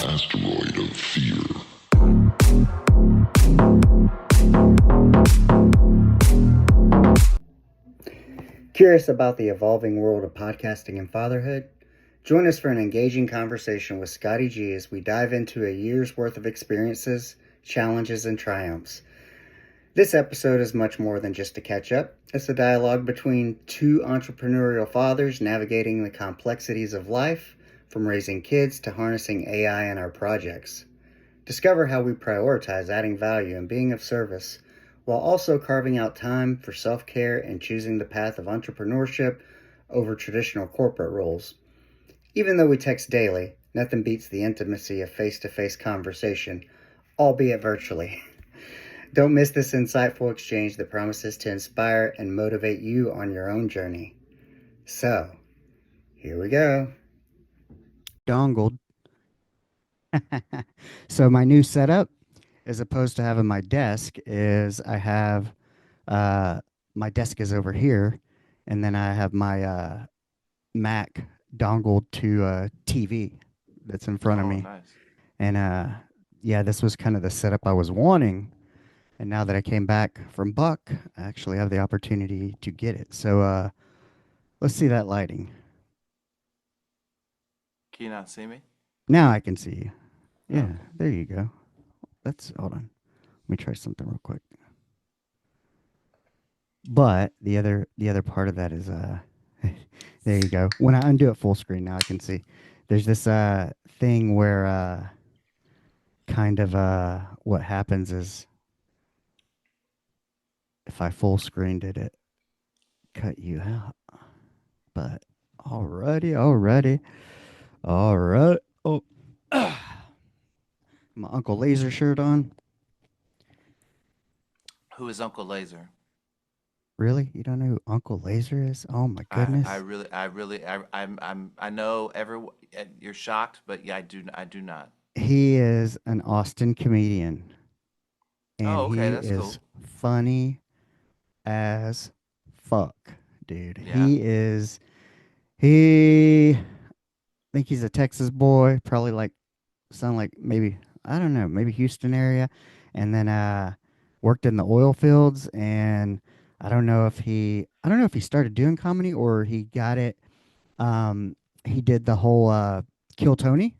Asteroid of fear. Curious about the evolving world of podcasting and fatherhood? Join us for an engaging conversation with Scottie G as we dive into a year's worth of experiences, challenges, and triumphs. This episode is much more than just a catch-up. It's a dialogue between two entrepreneurial fathers navigating the complexities of life, from raising kids to harnessing AI in our projects. Discover how we prioritize adding value and being of service, while also carving out time for self-care and choosing the path of entrepreneurship over traditional corporate roles. Even though we text daily, nothing beats the intimacy of face-to-face conversation, albeit virtually. Don't miss this insightful exchange that promises to inspire and motivate you on your own journey. So, here we go. Dongled. So my new setup, as opposed to having my desk, is I have my desk is over here, and then I have my Mac dongled to a TV that's in front of me. Nice. And yeah, this was kind of the setup I was wanting. And now that I came back from Buck, I actually have the opportunity to get it. So let's see that lighting. Can you not see me? Now I can see you. Yeah, Okay. There you go. Hold on. Let me try something real quick. But the other part of that is there you go. When I undo it full screen, now I can see. There's this thing where kind of what happens is if I full screened it, it cut you out. But alrighty. All right. Oh, my Uncle Laser shirt on. Who is Uncle Laser? Really? You don't know who Uncle Laser is? Oh my goodness. I know you're shocked, but yeah, I do not. He is an Austin comedian. And Oh, okay, he that's is cool. funny as fuck, dude. Yeah. I think he's a Texas boy, probably sound like maybe, I don't know, maybe Houston area. And then worked in the oil fields, and I don't know if he started doing comedy or he got it. He did the whole Kill Tony.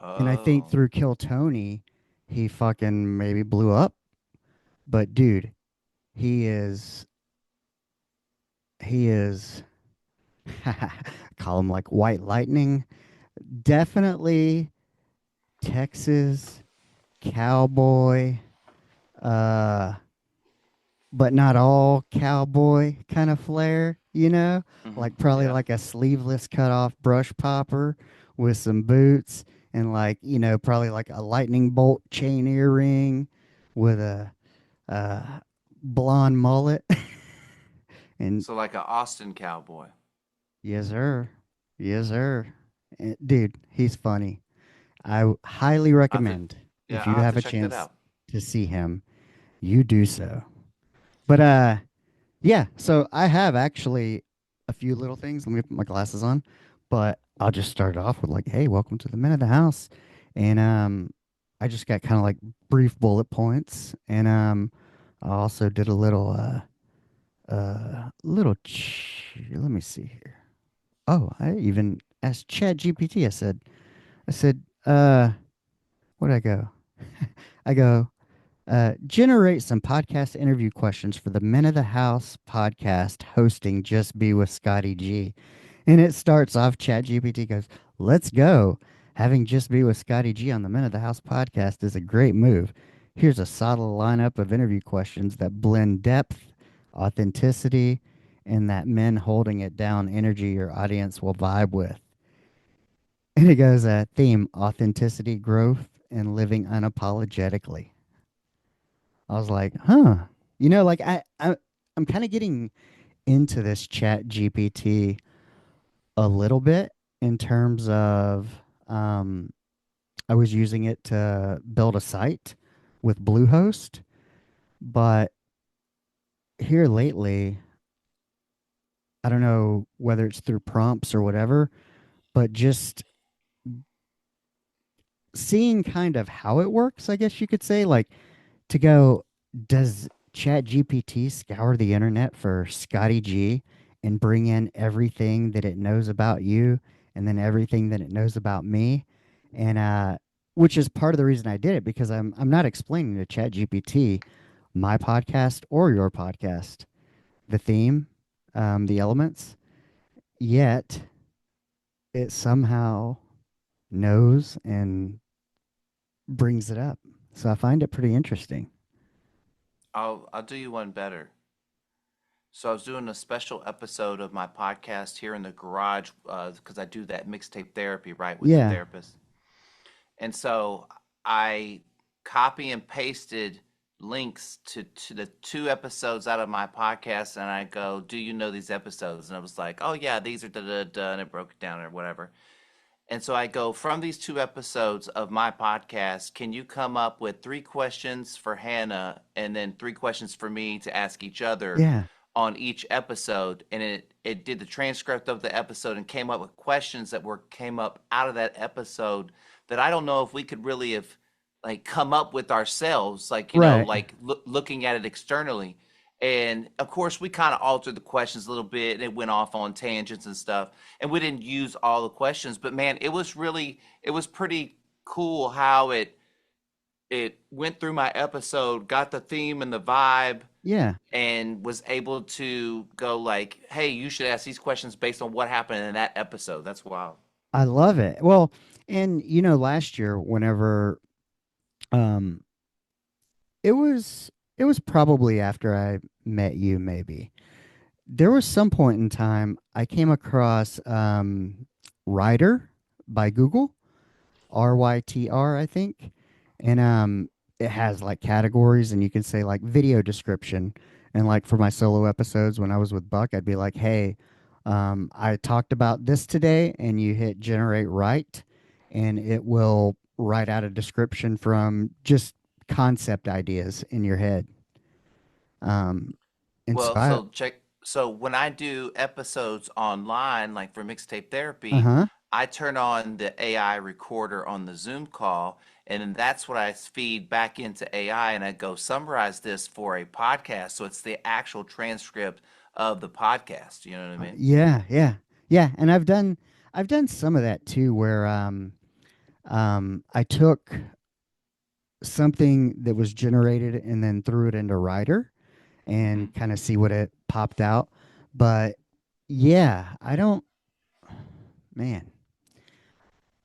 And I think Oh. through Kill Tony, he fucking maybe blew up. But dude, he is call him like White Lightning. Definitely Texas cowboy, uh, but not all cowboy kind of flair, like probably Yeah. like a sleeveless cut off brush popper with some boots and probably like a lightning bolt chain earring with a blonde mullet. And So like an Austin cowboy. yes, sir. Yes, sir. Dude, he's funny. I highly recommend if you I'll have have to a check that chance out. to see him, you do so. But yeah, so I have actually a few little things. Let me put my glasses on. But I'll just start off with like, hey, welcome to the Men of the House. And I just got kind of like brief bullet points. And I also did a let me see here. Oh, I even asked Chat GPT. I said, where'd I go? I go, generate some podcast interview questions for the Men of the House podcast hosting Just Be with Scottie G. And it starts off, Chat GPT goes, let's go. Having Just Be with Scottie G on the Men of the House podcast is a great move. Here's a solid lineup of interview questions that blend depth, authenticity, and that men holding it down energy your audience will vibe with. And it goes, theme, authenticity, growth, and living unapologetically. I was like, huh. Like I'm kind of getting into this Chat GPT a little bit in terms of I was using it to build a site with Bluehost, but here lately, I don't know whether it's through prompts or whatever, but just seeing kind of how it works, I guess you could say, like to go, does Chat GPT scour the internet for Scotty G and bring in everything that it knows about you and then everything that it knows about me? And which is part of the reason I did it because I'm not explaining to Chat GPT my podcast or your podcast, the theme, the elements, yet it somehow knows and brings it up. So I find it pretty interesting. I'll do you one better. So I was doing a special episode of my podcast here in the garage because I do that mixtape therapy, right, with the Yeah. therapist. And so I copy and pasted links to the two episodes out of my podcast, and I go, "Do you know these episodes?" And I was like, "Oh yeah, these are da da da," and it broke it down or whatever. And so I go, from these two episodes of my podcast, can you come up with three questions for Hannah and then three questions for me to ask each other Yeah. on each episode? And it did the transcript of the episode and came up with questions that were came up out of that episode that I don't know if we could really have like come up with ourselves, like, Right. like looking at it externally. And of course, we kind of altered the questions a little bit and it went off on tangents and stuff. And we didn't use all the questions, but man, it was pretty cool how it went through my episode, got the theme and the vibe, Yeah. and was able to go like, hey, you should ask these questions based on what happened in that episode. That's wild. I love it. Well, and last year whenever um it was probably after I met you maybe. There was some point in time I came across Writer by Google, RYTR, I think. And it has like categories and you can say like video description. And like for my solo episodes when I was with Buck, I'd be like, "Hey, I talked about this today," and you hit generate write and it will write out a description from just concept ideas in your head. Um and so Well, I so check. So when I do episodes online, like for mixtape therapy, uh-huh. I turn on the AI recorder on the Zoom call, and then that's what I feed back into AI, and I go summarize this for a podcast. So it's the actual transcript of the podcast. You know what I mean? Yeah, yeah. Yeah, and I've done some of that too where I took something that was generated and then threw it into Writer Hmm. and kind of see what it popped out. But yeah, I don't, man,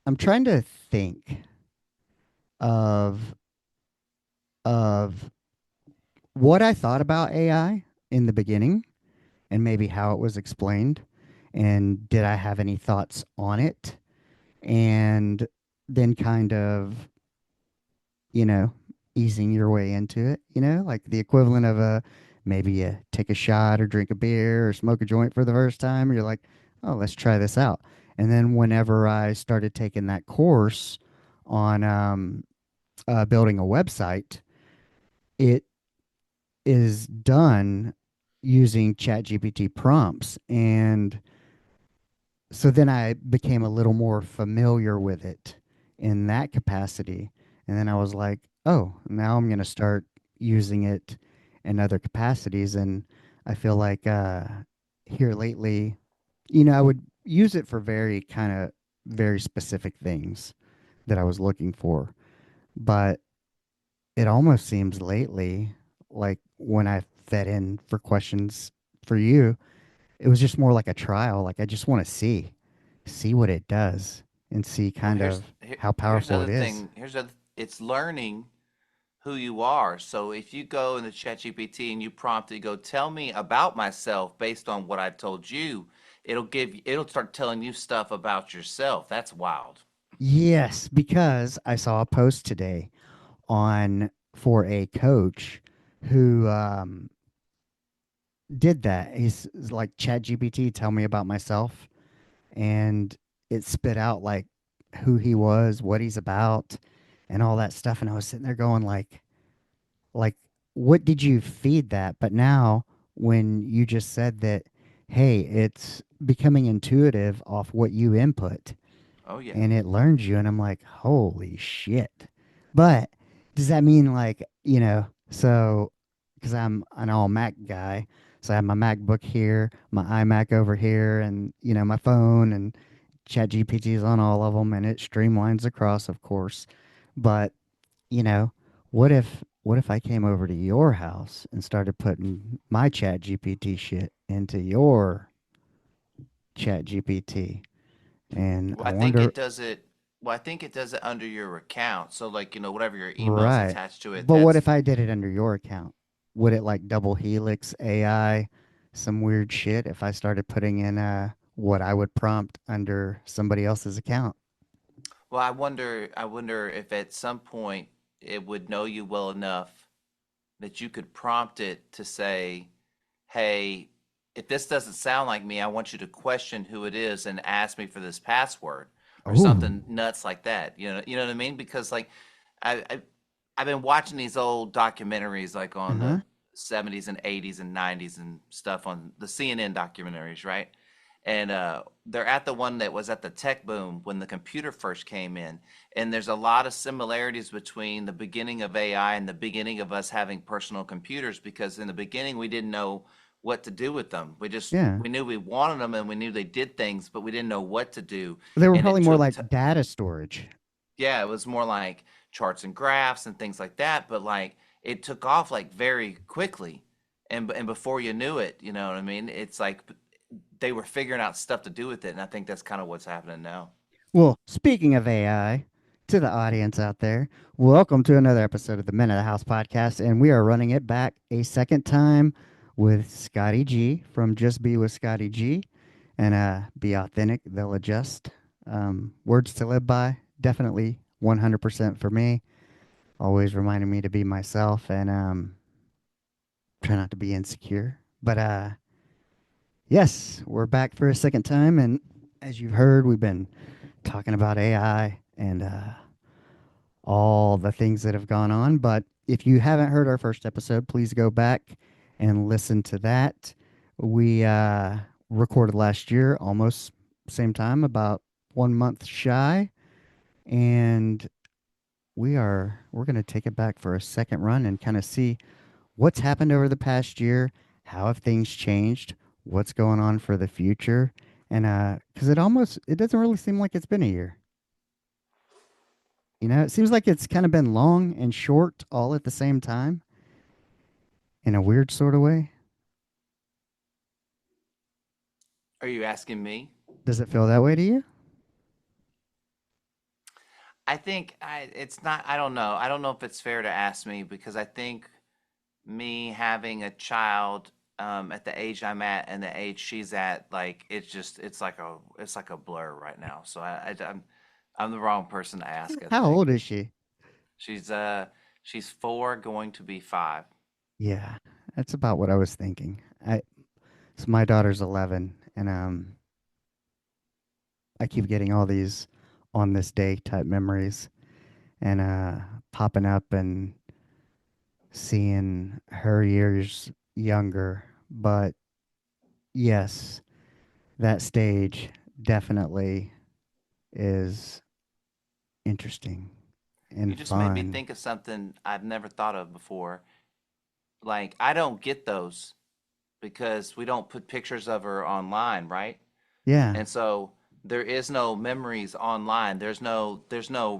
I'm trying to think of of what I thought about AI in the beginning and maybe how it was explained and did I have any thoughts on it and then kind of you know, easing your way into it, like the equivalent of a maybe you take a shot or drink a beer or smoke a joint for the first time. You're like, oh, let's try this out. And then whenever I started taking that course on building a website, it is done using ChatGPT prompts. And so then I became a little more familiar with it in that capacity. And then I was like, oh, now I'm going to start using it in other capacities. And I feel like here lately, I would use it for very kind of very specific things that I was looking for. But it almost seems lately like when I fed in for questions for you, it was just more like a trial. Like I just want to see what it does and see Well, kind of how here's the powerful other it is. thing. It's learning who you are. So if you go in the ChatGPT and you prompt it, you go, tell me about myself based on what I told you, it'll start telling you stuff about yourself. That's wild. Yes, because I saw a post today on for a coach who did that. He's like Chat GPT, tell me about myself, and it spit out like who he was, what he's about, and all that stuff. And I was sitting there going like what did you feed that? But now when you just said that, hey, it's becoming intuitive off what you input, Oh yeah. and it learns you. And I'm like, holy shit. But does that mean like, so because I'm an all Mac guy, so I have my MacBook here, my iMac over here, and my phone, and Chat GPT is on all of them, and it streamlines across, of course. But you know, what if I came over to your house and started putting my Chat GPT shit into your Chat GPT? And Well, I I think wonder, it does it. Well, I think it does it under your account. So, like, whatever your emails right? attached to it, But what that's if I did it under your account? Would it like double helix AI some weird shit if I started putting in what I would prompt under somebody else's account? well, I wonder if at some point it would know you well enough that you could prompt it to say, "Hey, if this doesn't sound like me, I want you to question who it is and ask me for this password," or Oh, something nuts like that. You know what I mean? Because like I I've been watching these old documentaries like on uh-huh. the 70s and 80s and 90s and stuff on the CNN documentaries, right? And they're at the one that was at the tech boom when the computer first came in. And there's a lot of similarities between the beginning of AI and the beginning of us having personal computers because in the beginning we didn't know what to do with them. Yeah. We knew we wanted them and we knew they did things, but we didn't know what to do. They were And probably it more took like data storage. yeah, it was more like charts and graphs and things like that, but like it took off like very quickly. And before you knew it, you know what I mean? It's like they were figuring out stuff to do with it, and I think that's kind of what's happening now. Well, speaking of AI, to the audience out there, welcome to another episode of the Men of the House podcast. And we are running it back a second time with Scottie G from Just Be with Scottie G. And be authentic, they'll adjust. Words to live by, definitely 100% for me. Always reminding me to be myself and try not to be insecure. But yes, we're back for a second time. And as you've heard, we've been talking about AI and all the things that have gone on. But if you haven't heard our first episode, please go back and listen to that. We recorded last year, almost same time, about 1 month shy, and we're going to take it back for a second run and kind of see what's happened over the past year, how have things changed, what's going on for the future, and because it doesn't really seem like it's been a year. It seems like it's kind of been long and short all at the same time in a weird sort of way. Are you asking me? Does it feel that way to you? I think it's not, I don't know. I don't know if it's fair to ask me because I think me having a child at the age I'm at and the age she's at, like it's like a blur right now. So I'm the wrong person to ask, I How think. old is she? She's uh she's 4 going to be 5. Yeah, that's about what I was thinking. So my daughter's 11, and I keep getting all these on this day type memories and popping up and seeing her years younger. But yes, that stage definitely is interesting You and just made me fun. think of something I've never thought of before. Like I don't get those because we don't put pictures of her online, right? Yeah, And so there is no memories online. There's no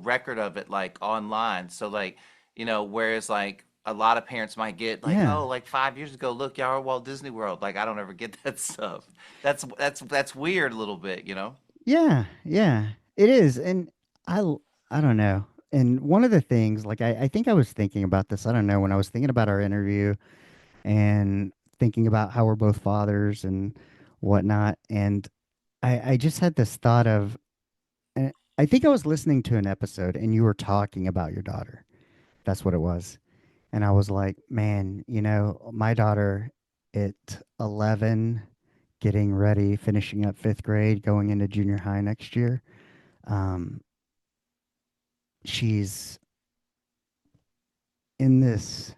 record of it like online. So like, whereas like a lot of parents might get like, yeah, oh, like 5 years ago, look, y'all are at Walt Disney World. Like I don't ever get that stuff. That's weird a little bit. yeah, yeah. It is, and I don't know. And one of the things, like I think I was thinking about this. I don't know when I was thinking about our interview and thinking about how we're both fathers and whatnot, and I just had this thought of, and I think I was listening to an episode, and you were talking about your daughter. That's what it was. And I was like, man, my daughter at 11, getting ready, finishing up fifth grade, going into junior high next year. Um, she's in this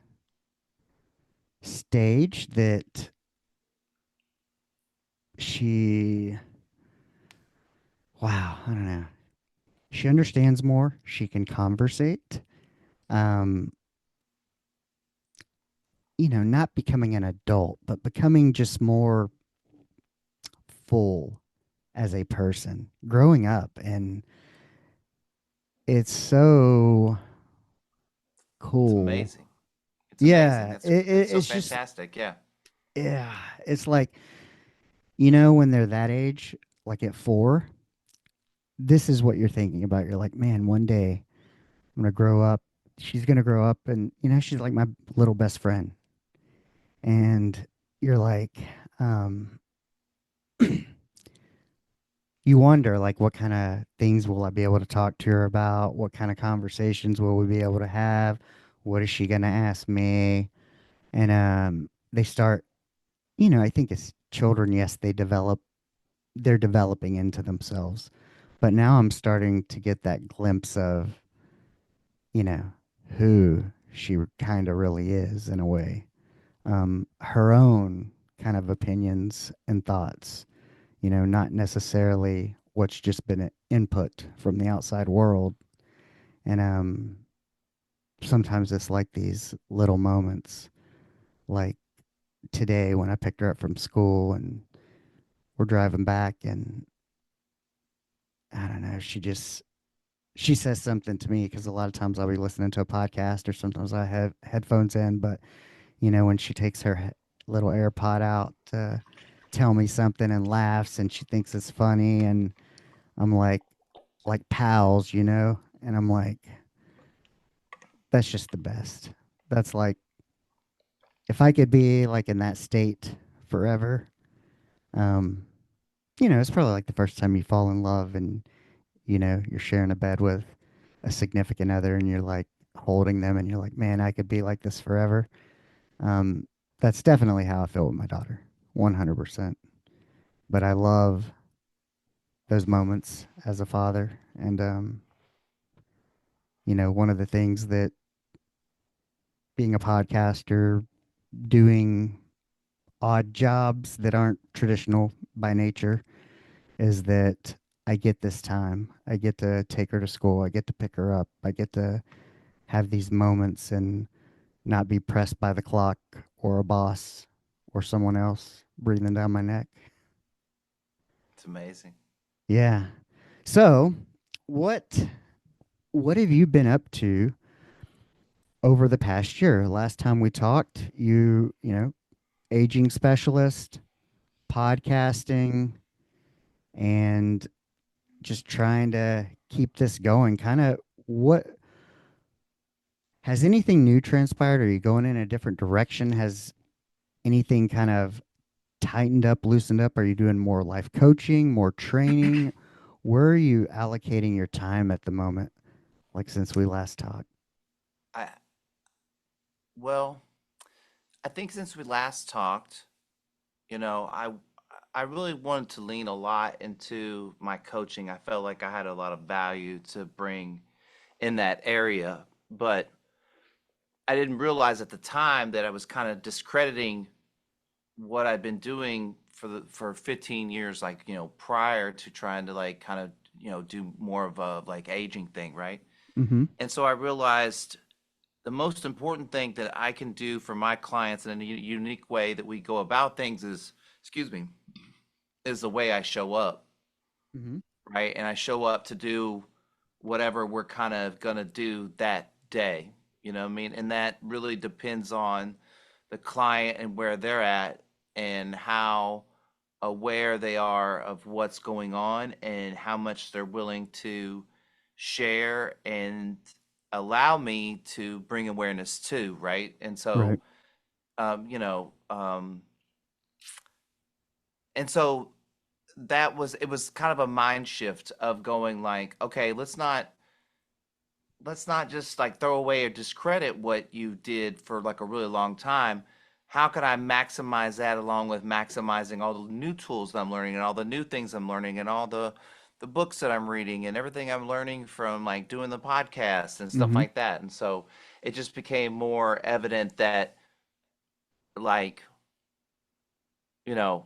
stage that she, wow, I don't know. She understands more. She can conversate. Um, not becoming an adult, but becoming just more full as a person, growing up. And it's so It's cool. amazing. It's amazing. Yeah, That's so it's just, fantastic. Yeah. yeah, it's like, when they're that age, like at 4, this is what you're thinking about. You're like, man, one day I'm going to grow up. She's going to grow up and, she's like my little best friend. And you're like, um, you wonder like what kind of things will I be able to talk to her about? What kind of conversations will we be able to have? What is she gonna ask me? And they start, I think as children, yes, they're developing into themselves. But now I'm starting to get that glimpse of, you know, who she kind of really is in a way. Her own kind of opinions and thoughts, not necessarily what's just been input from the outside world. And sometimes it's like these little moments, like today when I picked her up from school and we're driving back, and I don't know, she says something to me because a lot of times I'll be listening to a podcast or sometimes I have headphones in, but when she takes her little AirPod out to tell me something and laughs and she thinks it's funny, and I'm like pals, and I'm like, that's just the best. That's like, if I could be like in that state forever, um, it's probably like the first time you fall in love and, you're sharing a bed with a significant other and you're like holding them and you're like, man, I could be like this forever. Um, that's definitely how I feel with my daughter, 100%. But I love those moments as a father. And, one of the things that being a podcaster, doing odd jobs that aren't traditional by nature, is that I get this time. I get to take her to school. I get to pick her up. I get to have these moments and not be pressed by the clock or a boss or someone else breathing down my neck. It's amazing. Yeah. So, what what have you been up to over the past year? Last time we talked, aging specialist, podcasting, and just trying to keep this going. Kind of, what has anything new transpired? Are you going in a different direction? Has anything kind of tightened up, loosened up? Are you doing more life coaching, more training? Where are you allocating your time at the moment, like since we last talked? I well, I think since we last talked, you know, I really wanted to lean a lot into my coaching. I felt like I had a lot of value to bring in that area, but I didn't realize at the time that I was kind of discrediting what I'd been doing for 15 years, like, prior to trying to like kind of, do more of a like aging thing, right? Mm-hmm. And so I realized the most important thing that I can do for my clients in a unique way that we go about things is, excuse me, is the way I show up, Mm-hmm. right? And I show up to do whatever we're kind of going to do that day. You know what I mean? And that really depends on the client and where they're at and how aware they are of what's going on and how much they're willing to share and allow me to bring awareness to, right? And so, Right. um, you know, um, and so it was kind of a mind shift of going like, okay, let's not just like throw away or discredit what you did for like a really long time. How can I maximize that along with maximizing all the new tools that I'm learning and all the new things I'm learning and all the books that I'm reading and everything I'm learning from like doing the podcast and stuff Mm-hmm. like that. And so it just became more evident that like, you know,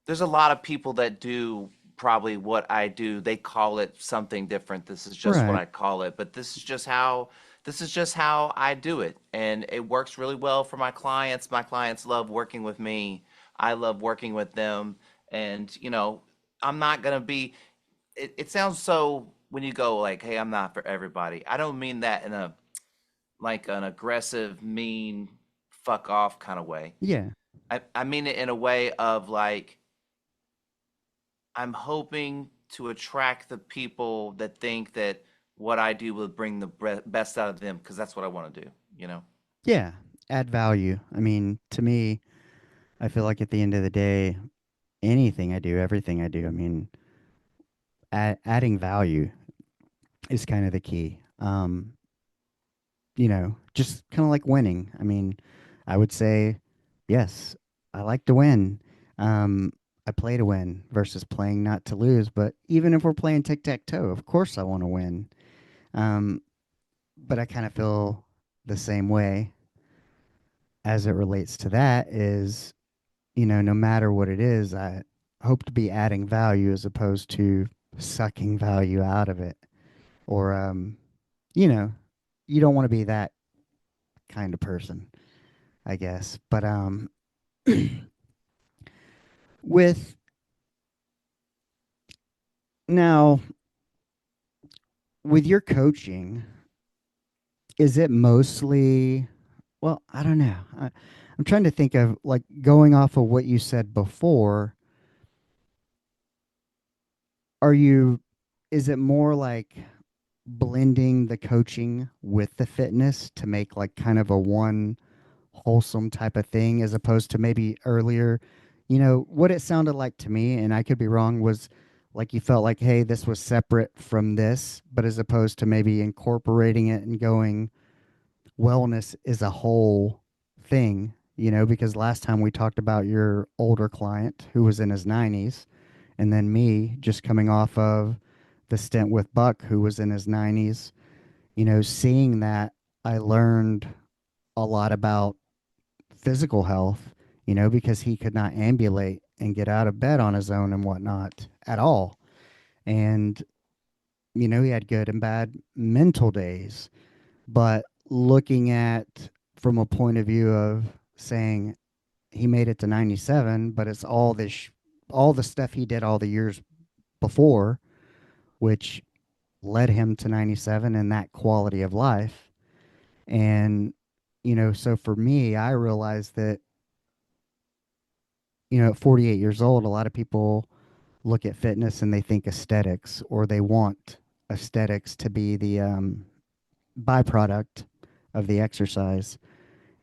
there's a lot of people that do probably what I do. They call it something different. This is just what Right. I call it, but this is just how I do it. And it works really well for my clients. My clients love working with me. I love working with them. And, I'm not going to be it sounds so when you go like, "Hey, I'm not for everybody." I don't mean that in a like an aggressive, mean, fuck off kind of way. Yeah. I mean it in a way of like I'm hoping to attract the people that think that what I do will bring the best out of them because that's what I want to do, you know? Yeah. Add value. I mean, to me, I feel like at the end of the day, anything I do, everything I do, I mean, adding value is kind of the key. Just kind of like winning. I mean, I would say, yes, I like to win. Um, I play to win versus playing not to lose. But even if we're playing tic tac toe, of course I want to win. Um, but I kind of feel the same way as it relates to that is, no matter what it is, I hope to be adding value as opposed to sucking value out of it. Or, you know, you don't want to be that kind of person, I guess. But with now with your coaching, is it mostly, well, I don't know. I'm trying to think of like going off of what you said before. Are you, is it more like blending the coaching with the fitness to make like kind of a one wholesome type of thing as opposed to maybe earlier, what it sounded like to me, and I could be wrong, was like you felt like, hey, this was separate from this, but as opposed to maybe incorporating it and going, wellness is a whole thing, because last time we talked about your older client who was in his 90s, and then me just coming off of the stint with Buck who was in his 90s, seeing that, I learned a lot about physical health, because he could not ambulate and get out of bed on his own and whatnot at all. And, he had good and bad mental days. But looking at from a point of view of saying he made it to 97, but it's all this, all the stuff he did all the years before, which led him to 97 and that quality of life. And, so for me, I realized that, at 48 years old, a lot of people look at fitness and they think aesthetics, or they want aesthetics to be the byproduct of the exercise.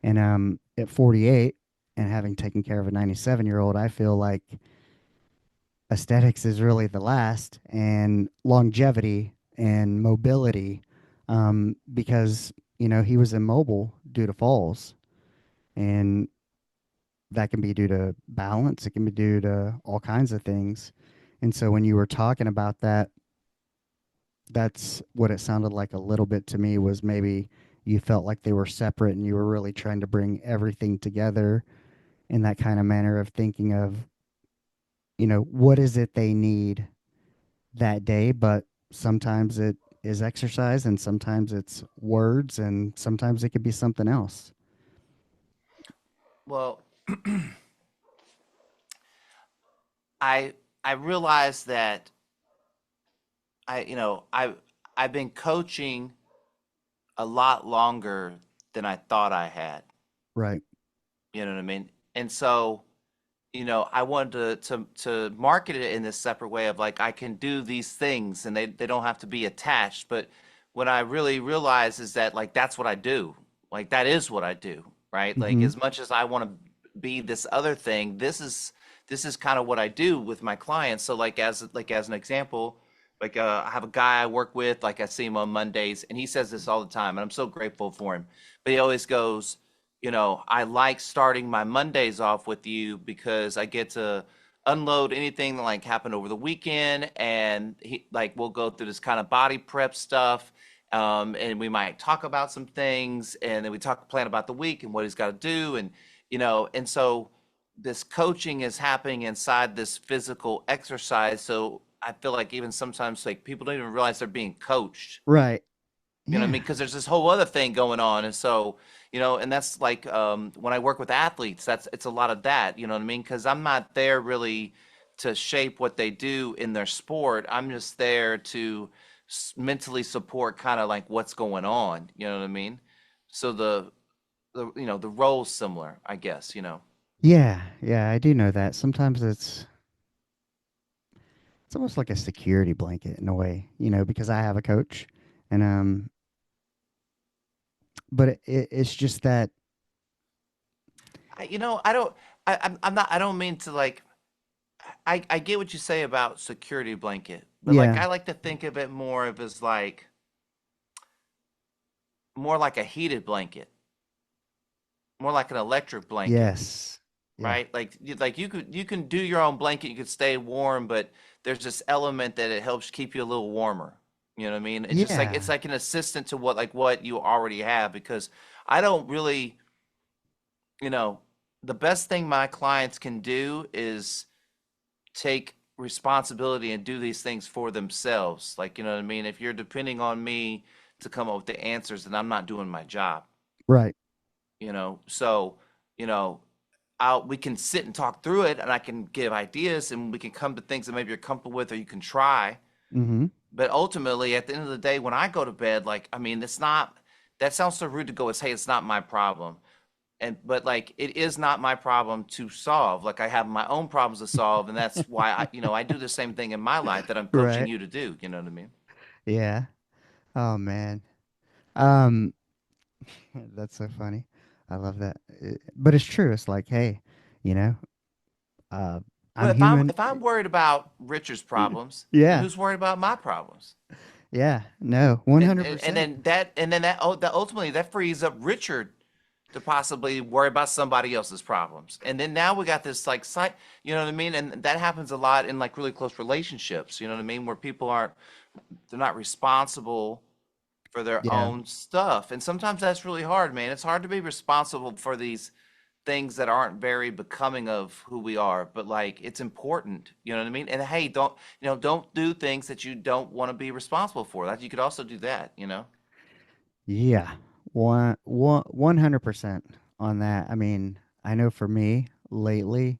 And at 48 and having taken care of a 97-year-old, I feel like aesthetics is really the last, and longevity and mobility, because, he was immobile due to falls. And that can be due to balance, it can be due to all kinds of things. And so when you were talking about that, that's what it sounded like a little bit to me, was maybe you felt like they were separate and you were really trying to bring everything together in that kind of manner of thinking of, what is it they need that day. But sometimes it is exercise, and sometimes it's words, and sometimes it could be something else. Well, I I realized that I've been coaching a lot longer than I thought I had. Right. You know what I mean? And so, I wanted to market it in this separate way of like I can do these things and they don't have to be attached. But what I really realize is that like that's what I do. Like that is what I do, right? Like Mm-hmm. as much as I want to be this other thing, this is kind of what I do with my clients. So like as an example, like I have a guy I work with, like I see him on Mondays, and he says this all the time, and I'm so grateful for him. But he always goes, I like starting my Mondays off with you because I get to unload anything that like happened over the weekend, and he like we'll go through this kind of body prep stuff, and we might talk about some things, and then we talk plan about the week and what he's got to do, and and so this coaching is happening inside this physical exercise. So I feel like even sometimes like people don't even realize they're being coached. Right. You know what I Yeah. mean? Because there's this whole other thing going on, and so and that's like when I work with athletes, it's a lot of that. You know what I mean? Because I'm not there really to shape what they do in their sport. I'm just there to mentally support kind of like what's going on. You know what I mean? So the role's similar, I guess. Yeah. Yeah. I do know that. Sometimes it's almost like a security blanket in a way, because I have a coach, and but it's just that. I don't. I'm not. I don't mean to like. I get what you say about security blanket, but like Yeah. I like to think of it more of as like more like a heated blanket, more like an electric blanket, Yes. Yeah. right? Like you can do your own blanket, you could stay warm, but there's this element that it helps keep you a little warmer. You know what I mean? It's just like Yeah. it's like an assistant to what you already have because I don't really, you know, the best thing my clients can do is take responsibility and do these things for themselves. Like, you know what I mean? If you're depending on me to come up with the answers, then I'm not doing my job, Right. So, you know, we can sit and talk through it and I can give ideas and we can come to things that maybe you're comfortable with or you can try. Mm-hmm. But ultimately, at the end of the day, when I go to bed, like, I mean, it's not, that sounds so rude to go as, hey, it's not my problem. But like, it is not my problem to solve. Like, I have my own problems to solve. And that's why I do the same thing in my life that I'm coaching Right. you to do. You know what I mean? Yeah. Oh man. Um, that's so funny. I love that. But it's true. It's like, hey, you know, uh, I'm Well, if I'm human. if I'm worried about Richard's problems, then Yeah. who's worried about my problems? Yeah. No. and 100%. that ultimately that frees up Richard to possibly worry about somebody else's problems. And then now we got this like site, you know what I mean? And that happens a lot in like really close relationships, you know what I mean? Where people they're not responsible for their Yeah. own stuff. And sometimes that's really hard, man. It's hard to be responsible for these things that aren't very becoming of who we are, but like it's important, you know what I mean? And hey, don't do things that you don't want to be responsible for. That you could also do that. Yeah. 100% on that. I mean, I know for me lately,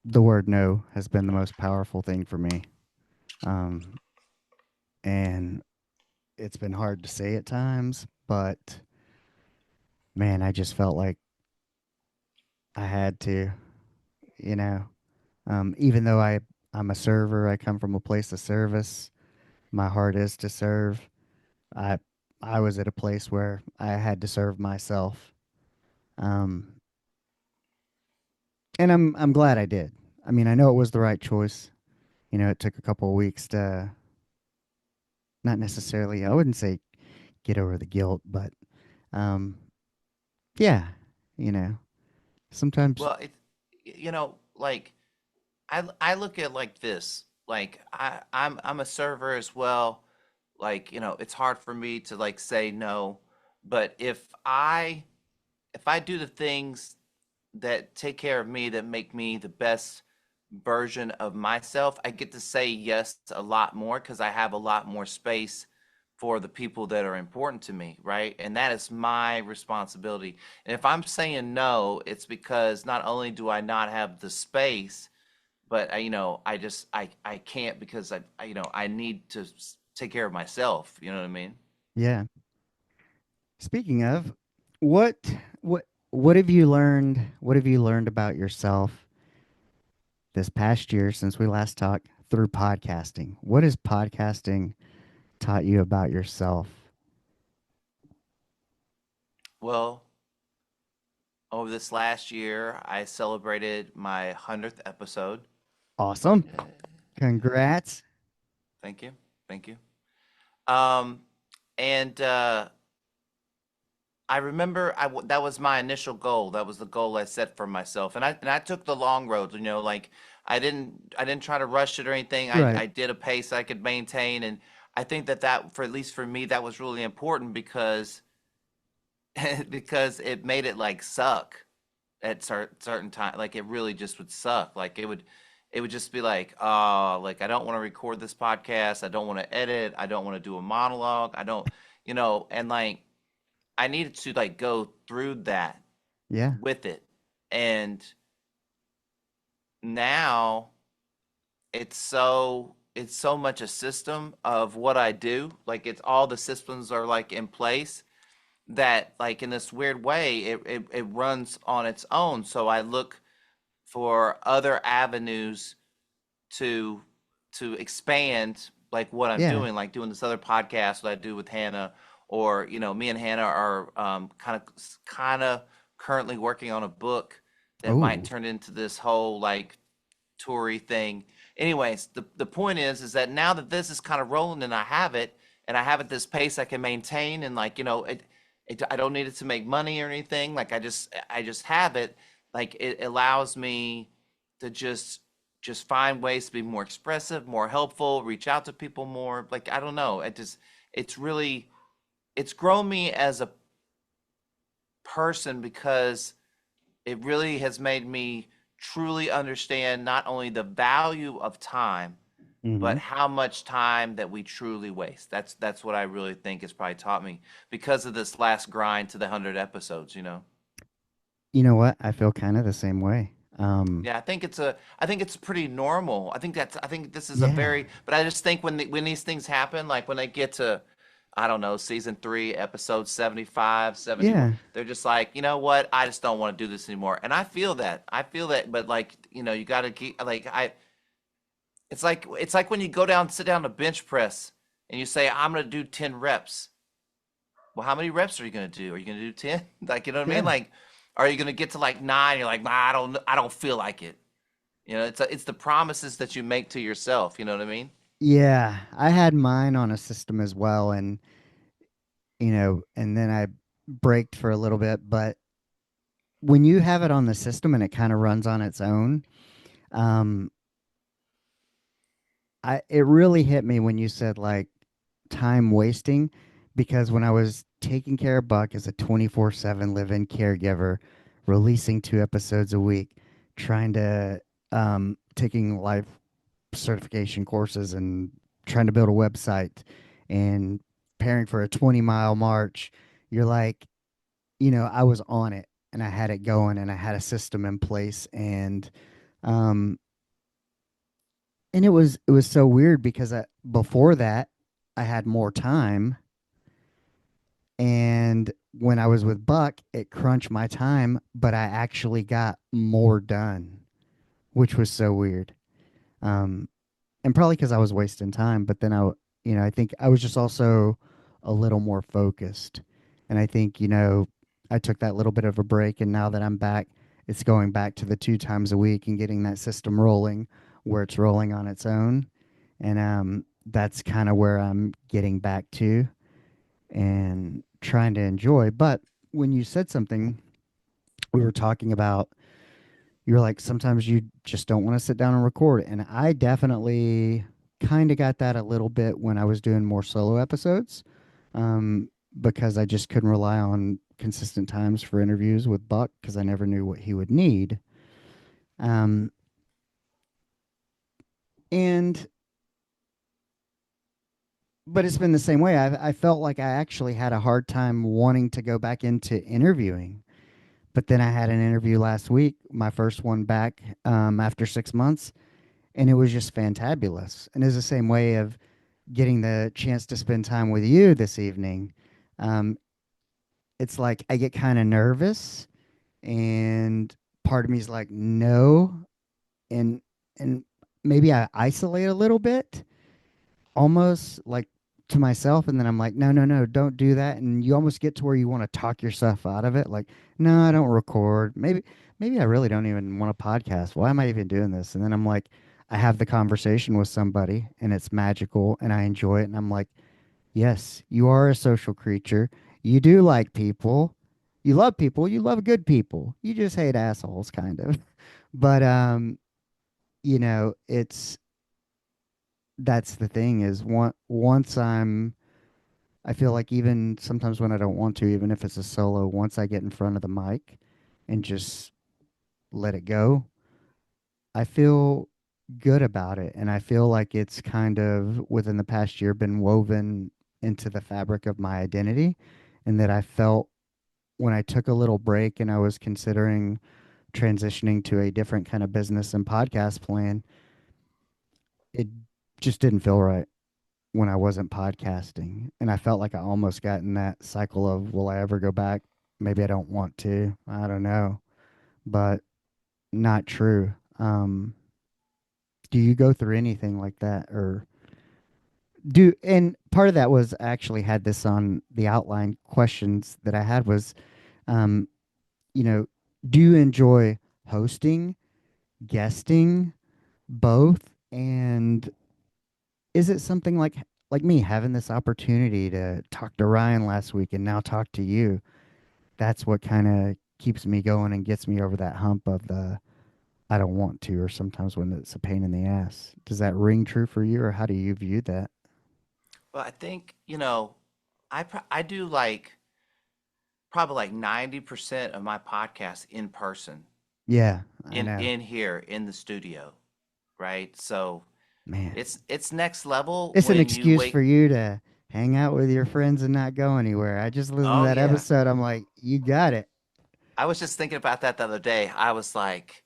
the word no has been the most powerful thing for me. Um, and it's been hard to say at times, but man, I just felt like I had to, you know, even though I'm a server, I come from a place of service. My heart is to serve. I I was at a place where I had to serve myself. Um, and I'm glad I did. I mean, I know it was the right choice. It took a couple of weeks to not necessarily, I wouldn't say get over the guilt, but um, yeah, you know, sometimes, Well, like I look at like this. Like I'm a server as well. Like, it's hard for me to like say no, but if I do the things that take care of me, that make me the best version of myself, I get to say yes a lot more because I have a lot more space for the people that are important to me, right? And that is my responsibility. And if I'm saying no, it's because not only do I not have the space, but I can't because I need to take care of myself. You know what I mean? yeah. Speaking of, what what have you learned? What have you learned about yourself this past year since we last talked through podcasting? What has podcasting taught you about yourself? Well, over this last year, I celebrated my 100th episode. Awesome. Yeah. Congrats. Thank you. Thank you. Um, and I remember that was my initial goal. That was the goal I set for myself. And I took the long road, like I didn't try to rush it or anything. I Right. I did a pace I could maintain, and I think that for at least for me that was really important because because it made it like suck. at certain time. Like it really just would suck. Like it would just be like, oh, like I don't want to record this podcast. I don't want to edit. I don't want to do a monologue. I don't, and like I needed to like go through that Yeah. with it. And now it's so much a system of what I do. Like it's all the systems are like in place that like in this weird way it runs on its own. So I look for other avenues to expand like what I'm Yeah. doing, like doing this other podcast that I do with Hannah, or me and Hannah are kind of currently working on a book that might Oh, turn into this whole like toury thing. Anyways, the point is that now that this is kind of rolling and I have it, and I have it this pace I can maintain, and like I don't need it to make money or anything. Like I just have it. Like it allows me to just find ways to be more expressive, more helpful, reach out to people more. Like I don't know. It's really it's grown me as a person because it really has made me truly understand not only the value of time, but hmm. how much time that we truly waste. That's what I really think has probably taught me because of this last grind to the 100 episodes. You know what? I feel kind of the same way. Yeah, I think it's pretty normal. I think this is a Yeah. very, but I just think when these things happen, like when they get to, I don't know, season 3, episode 75, 71, Yeah. they're just like, you know what? I just don't want to do this anymore. And I feel that. I feel that, but like, you got to keep like it's like when you go down, sit down to bench press and you say, I'm going to do 10 reps. Well, how many reps are you going to do? Are you going to do 10? Like, you know what I mean? Yeah. Like, are you going to get to like 9? You're like, nah, I don't feel like it. It's the promises that you make to yourself. You know what I mean? Yeah. I had mine on a system as well. And, and then I braked for a little bit. But when you have it on the system and it kind of runs on its own, um, it really hit me when you said like time wasting, because when I was taking care of Buck as a 24/7 live-in caregiver, releasing 2 episodes a week, trying to taking life certification courses and trying to build a website and preparing for a 20-mile march, you're like, I was on it and I had it going and I had a system in place, um and it was so weird because before that I had more time, and when I was with Buck it crunched my time, but I actually got more done, which was so weird. Um and probably because I was wasting time, but then I think I was just also a little more focused. And I think, I took that little bit of a break, and now that I'm back, it's going back to the 2 times a week and getting that system rolling where it's rolling on its own. And that's kind of where I'm getting back to and trying to enjoy. But when you said something, we were talking about, you're like, sometimes you just don't want to sit down and record. And I definitely kind of got that a little bit when I was doing more solo episodes, because I just couldn't rely on consistent times for interviews with Buck because I never knew what he would need. Um, and, but it's been the same way. I felt like I actually had a hard time wanting to go back into interviewing. But then I had an interview last week, my first one back, after 6 months, and it was just fantabulous. And it's the same way of getting the chance to spend time with you this evening. Um, it's like I get kind of nervous, and part of me is like, no, and and maybe I isolate a little bit, almost like to myself, and then I'm like, no, no, no, don't do that. And you almost get to where you want to talk yourself out of it, like, no, I don't record. Maybe I really don't even want a podcast. Why am I even doing this? And then I'm like, I have the conversation with somebody and it's magical and I enjoy it, and I'm like, yes, you are a social creature. You do like people. You love people. You love good people. You just hate assholes, kind of. But it's that's the thing is, once I feel like even sometimes when I don't want to, even if it's a solo, once I get in front of the mic and just let it go, I feel good about it. And I feel like it's kind of within the past year been woven into the fabric of my identity. And that I felt when I took a little break and I was considering transitioning to a different kind of business and podcast plan, it just didn't feel right when I wasn't podcasting. And I felt like I almost got in that cycle of, will I ever go back? Maybe I don't want to. I don't know. But not true. Do you go through anything like that, or do, and part of that was I actually had this on the outline questions that I had was, um, you know, do you enjoy hosting, guesting, both? And is it something like me having this opportunity to talk to Ryan last week and now talk to you? That's what kind of keeps me going and gets me over that hump of the I don't want to, or sometimes when it's a pain in the ass. Does that ring true for you, or how do you view that? Well, I think, I do like probably like 90% of my podcast in person, Yeah, I in know. in here in the studio, right? So Man, it's next level it's an when you excuse for wait. you to hang out with your friends and not go anywhere. I just listened to Oh that yeah. episode. I'm like, you got it. I was just thinking about that the other day. I was like,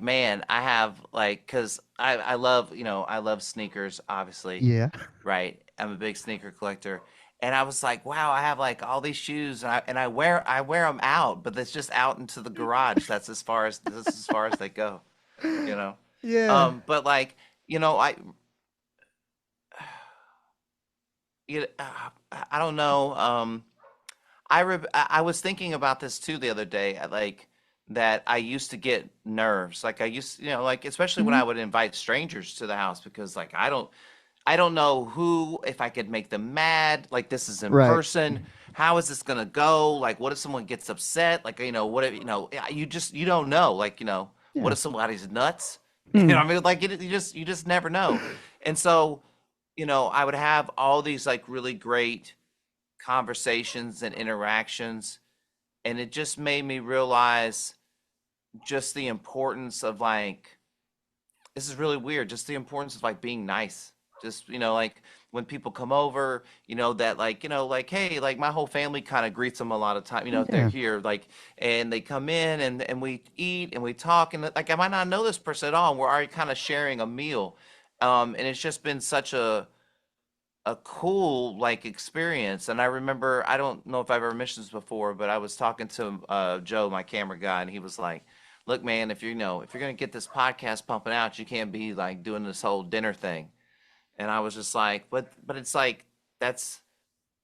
man, I have like, cause I love, I love sneakers, obviously, Yeah. right? I'm a big sneaker collector. And I was like, wow, I have like all these shoes and I wear them out, but it's just out into the garage. That's as far as they go, you know. Yeah. But like, you know, I I don't know. I was thinking about this too the other day. Like that I used to get nerves. Like I used, like especially when Mhm. I would invite strangers to the house because like I don't know who if I could make them mad. Like this is in Right. person. How is this gonna go? Like what if someone gets upset? Like what if you don't know. Like what Yeah. if somebody's nuts? You know Hmm. what I mean? Like you just never know. And so I would have all these like really great conversations and interactions, and it just made me realize just the importance of like this is really weird, just the importance of like being nice. Just like when people come over, that like like hey, like my whole family kind of greets them a lot of time, if they're Yeah. here, like, and they come in and we eat and we talk, and like I might not know this person at all, and we're already kind of sharing a meal. And it's just been such a cool like experience. And I remember, I don't know if I've ever mentioned this before, but I was talking to Joe, my camera guy, and he was like, "Look, man, if you're gonna get this podcast pumping out, you can't be like doing this whole dinner thing." And I was just like, "But it's like that's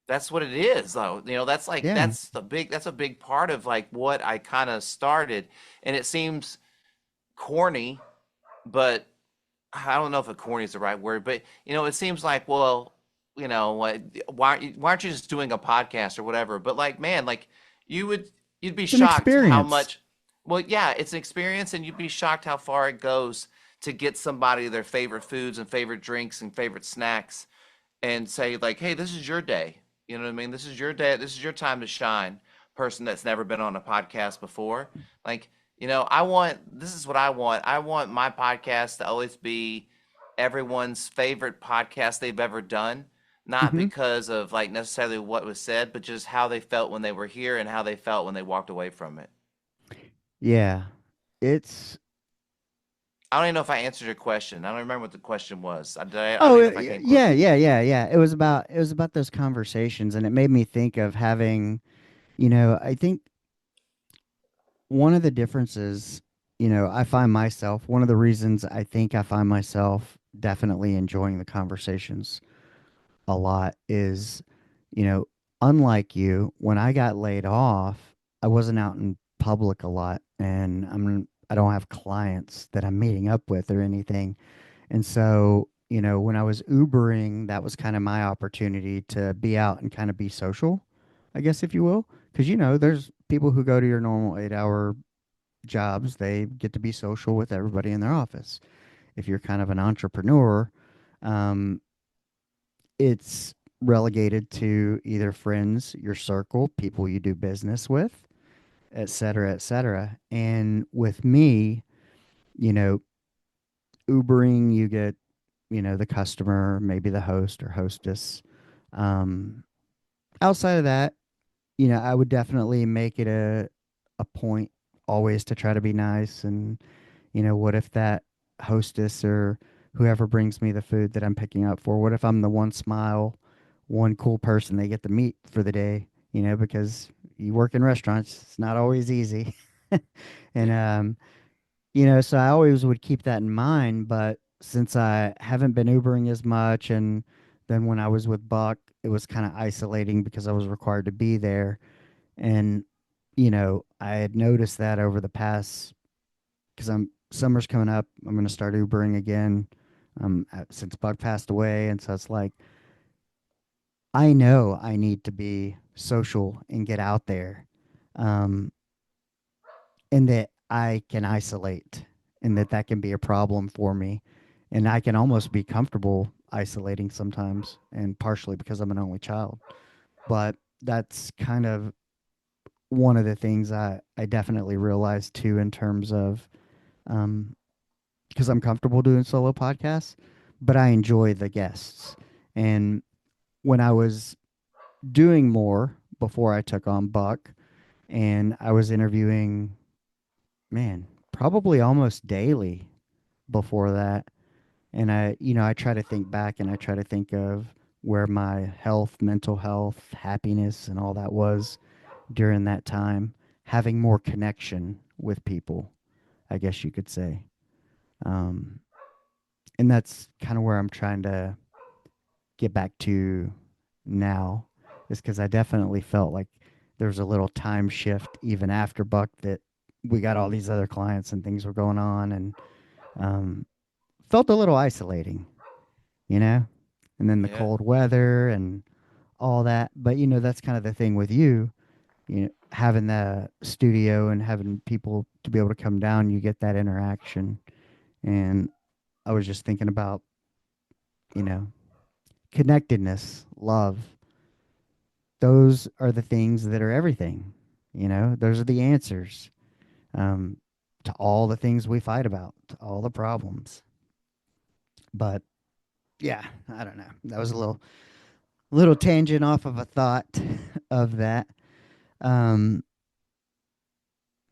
that's what it is, though. That's like Yeah. that's a big part of like what I kind of started." And it seems corny, but I don't know if a corny is the right word, but it seems like, well, what, why aren't you just doing a podcast or whatever? But like, man, like you'd be It's an shocked how experience. much. Well, yeah, it's an experience, and you'd be shocked how far it goes to get somebody their favorite foods and favorite drinks and favorite snacks, and say like, hey, this is your day. You know what I mean? This is your day. This is your time to shine. Person that's never been on a podcast before, like this is what I want. I want my podcast to always be everyone's favorite podcast they've ever done, not Hmm. because of like necessarily what was said, but just how they felt when they were here and how they felt when they walked away from it. Yeah. It's I don't even know if I answered your question. I don't remember what the question was. I don't oh even know if I came close. yeah, yeah, yeah, yeah. It was about those conversations, and it made me think of having, I think one of the differences, I find myself, one of the reasons I think I find myself definitely enjoying the conversations a lot is, you know, unlike you, when I got laid off, I wasn't out in public a lot, and I don't have clients that I'm meeting up with or anything. And so, when I was Ubering, that was kind of my opportunity to be out and kind of be social, I guess, if you will. Because, there's people who go to your normal 8-hour jobs, they get to be social with everybody in their office. If you're kind of an entrepreneur, um, it's relegated to either friends, your circle, people you do business with, et cetera, et cetera. And with me, you know, Ubering, you get, the customer, maybe the host or hostess. Um, Outside of that, I would definitely make it a point always to try to be nice. And, what if that hostess or whoever brings me the food that I'm picking up for, what if I'm the one smile, one cool person they get to meet for the day, because you work in restaurants, it's not always easy. And Yeah. so I always would keep that in mind. But since I haven't been Ubering as much, and then when I was with Buck, it was kind of isolating because I was required to be there. And, I had noticed that over the past, because summer's coming up, I'm going to start Ubering again since Buck passed away. And so it's like, I know I need to be social and get out there. Um, and that I can isolate and that can be a problem for me. And I can almost be comfortable isolating sometimes, and partially because I'm an only child. But that's kind of one of the things I definitely realized too, in terms of, um, because I'm comfortable doing solo podcasts, but I enjoy the guests. And when I was doing more before I took on Buck, and I was interviewing, man, probably almost daily before that. And I try to think back, and I try to think of where my health, mental health, happiness, and all that was during that time, having more connection with people, I guess you could say. Um, and that's kind of where I'm trying to get back to now, is because I definitely felt like there was a little time shift even after Buck, that we got all these other clients and things were going on, and um, felt a little isolating, you know? And then the Yeah. cold weather and all that. But, that's kind of the thing with you, having the studio and having people to be able to come down, you get that interaction. And I was just thinking about, you know, connectedness, love. Those are the things that are everything. Those are the answers, um, to all the things we fight about, to all the problems. But yeah, I don't know. That was a little tangent off of a thought of that. Um,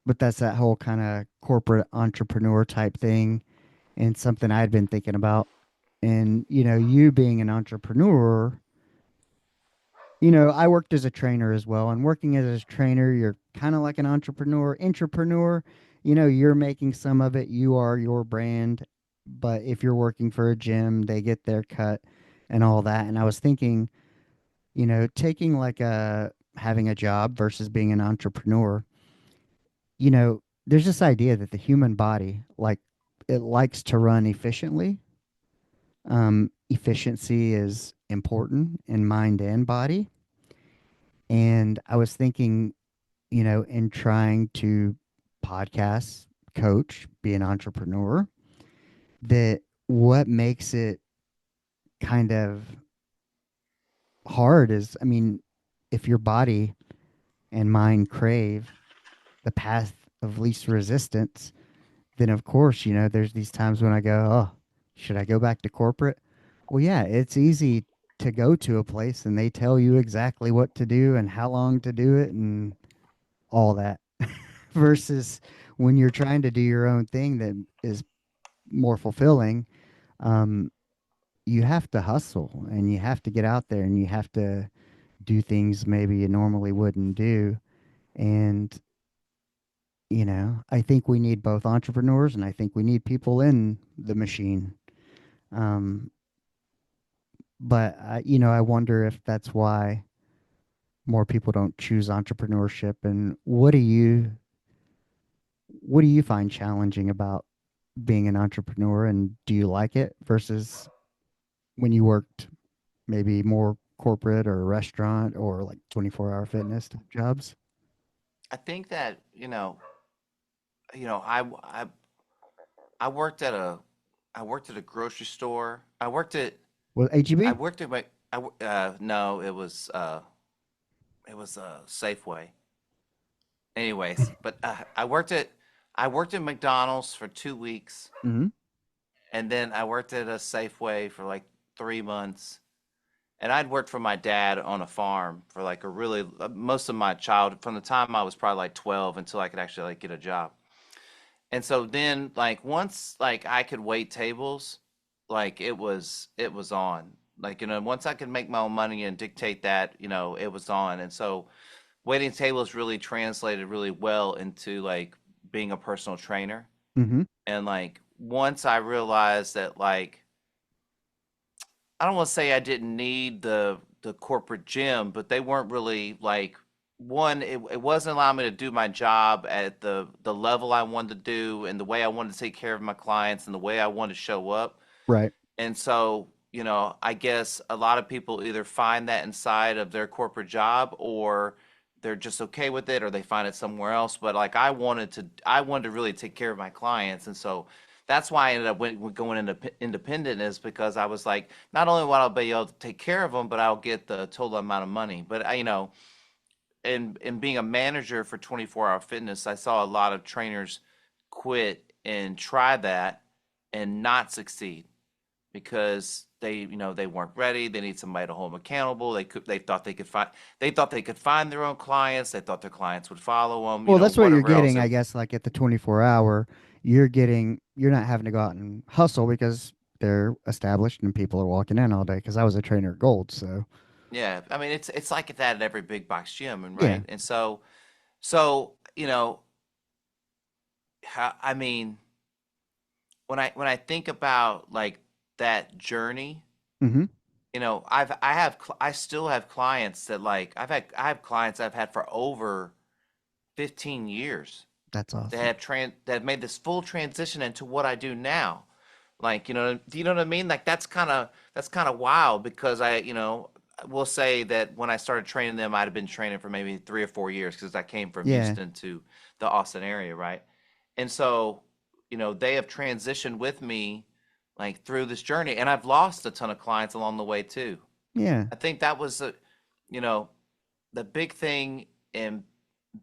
but that's that whole kind of corporate entrepreneur type thing, and something I'd been thinking about. And, you being an entrepreneur, I worked as a trainer as well. And working as a trainer, you're kind of like an entrepreneur. You're making some of it, you are your brand. But if you're working for a gym, they get their cut and all that. And I was thinking, taking like having a job versus being an entrepreneur, there's this idea that the human body, like, it likes to run efficiently. Efficiency is important in mind and body. And I was thinking, in trying to podcast, coach, be an entrepreneur, that what makes it kind of hard is, I mean, if your body and mind crave the path of least resistance, then of course, there's these times when I go, oh, should I go back to corporate? Well, yeah, it's easy to go to a place and they tell you exactly what to do and how long to do it and all that, versus when you're trying to do your own thing that is more fulfilling. um, you have to hustle and you have to get out there and you have to do things maybe you normally wouldn't do. And I think we need both entrepreneurs, and I think we need people in the machine. Um, but I wonder if that's why more people don't choose entrepreneurship. And what do you find challenging about being an entrepreneur, and do you like it versus when you worked maybe more corporate or restaurant or like 24-hour fitness type jobs? I think that, I I worked at a I worked at a grocery store. Well, I HEB? worked at my no, it was Safeway. anyways, but I worked at McDonald's for 2 weeks, Hmm. and then I worked at a Safeway for like 3 months. And I'd worked for my dad on a farm for like a really most of my child from the time I was probably like 12 until I could actually like get a job. And so then like once like I could wait tables, like it was on. Like once I could make my own money and dictate that, it was on. And so waiting tables really translated really well into like being a personal trainer. Hmm. And like once I realized that like I don't want to say I didn't need the corporate gym, but they weren't really like one. It wasn't allowing me to do my job at the level I wanted to do, and the way I wanted to take care of my clients, and the way I wanted to show up. Right. And so, I guess a lot of people either find that inside of their corporate job, or they're just okay with it, or they find it somewhere else. But like I wanted to really take care of my clients, and so that's why I ended up going into independent, is because I was like, not only will I be able to take care of them, but I'll get the total amount of money. But in being a manager for 24 Hour Fitness, I saw a lot of trainers quit and try that and not succeed because they weren't ready. They need somebody to hold them accountable. They thought they could find their own clients. They thought their clients would follow them, Well, that's what you're whatever else. getting, I guess, like at the 24-hour, you're not having to go out and hustle because they're established and people are walking in all day. Because I was a trainer at Gold, so Yeah, I mean it's like that at every big box gym, and yeah. right. And so I mean, when I think about like that journey, Hmm. I still have clients that like I have clients I've had for over 15 years That's that awesome. have made this full transition into what I do now. Like, do you know what I mean? Like that's kind of wild because I will say that when I started training them, I'd have been training for maybe 3 or 4 years because I came from Yeah. Houston to the Austin area, right? And so, they have transitioned with me like through this journey, and I've lost a ton of clients along the way too. Yeah. I think that was you know, the big thing in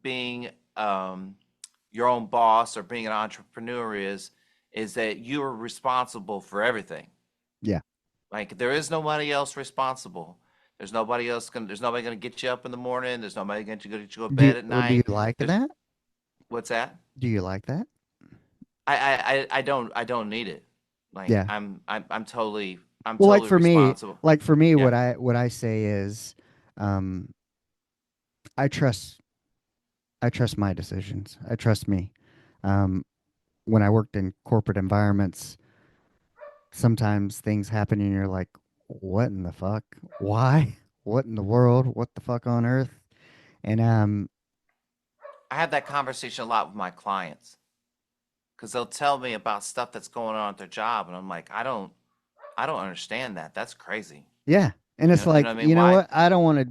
being your own boss or being an entrepreneur is that you are responsible for everything. Yeah. Like there is nobody else responsible. There's nobody gonna get you up in the morning. There's nobody gonna get you to bed at Do you night. like There's that? what's that? Do you like that? I don't need it. Like Yeah. I'm I'm Well, totally responsible. like for me, Yeah. what I say is, um, I trust I trust my decisions. I trust me. Um, when I worked in corporate environments, sometimes things happen and you're like, what in the fuck? Why? What in the world? What the fuck on earth? And I have that conversation a lot with my clients because they'll tell me about stuff that's going on at their job, and I'm like, I don't understand that. That's crazy. yeah. And You it's know, you know like, what I mean? you know Why? what? I don't want to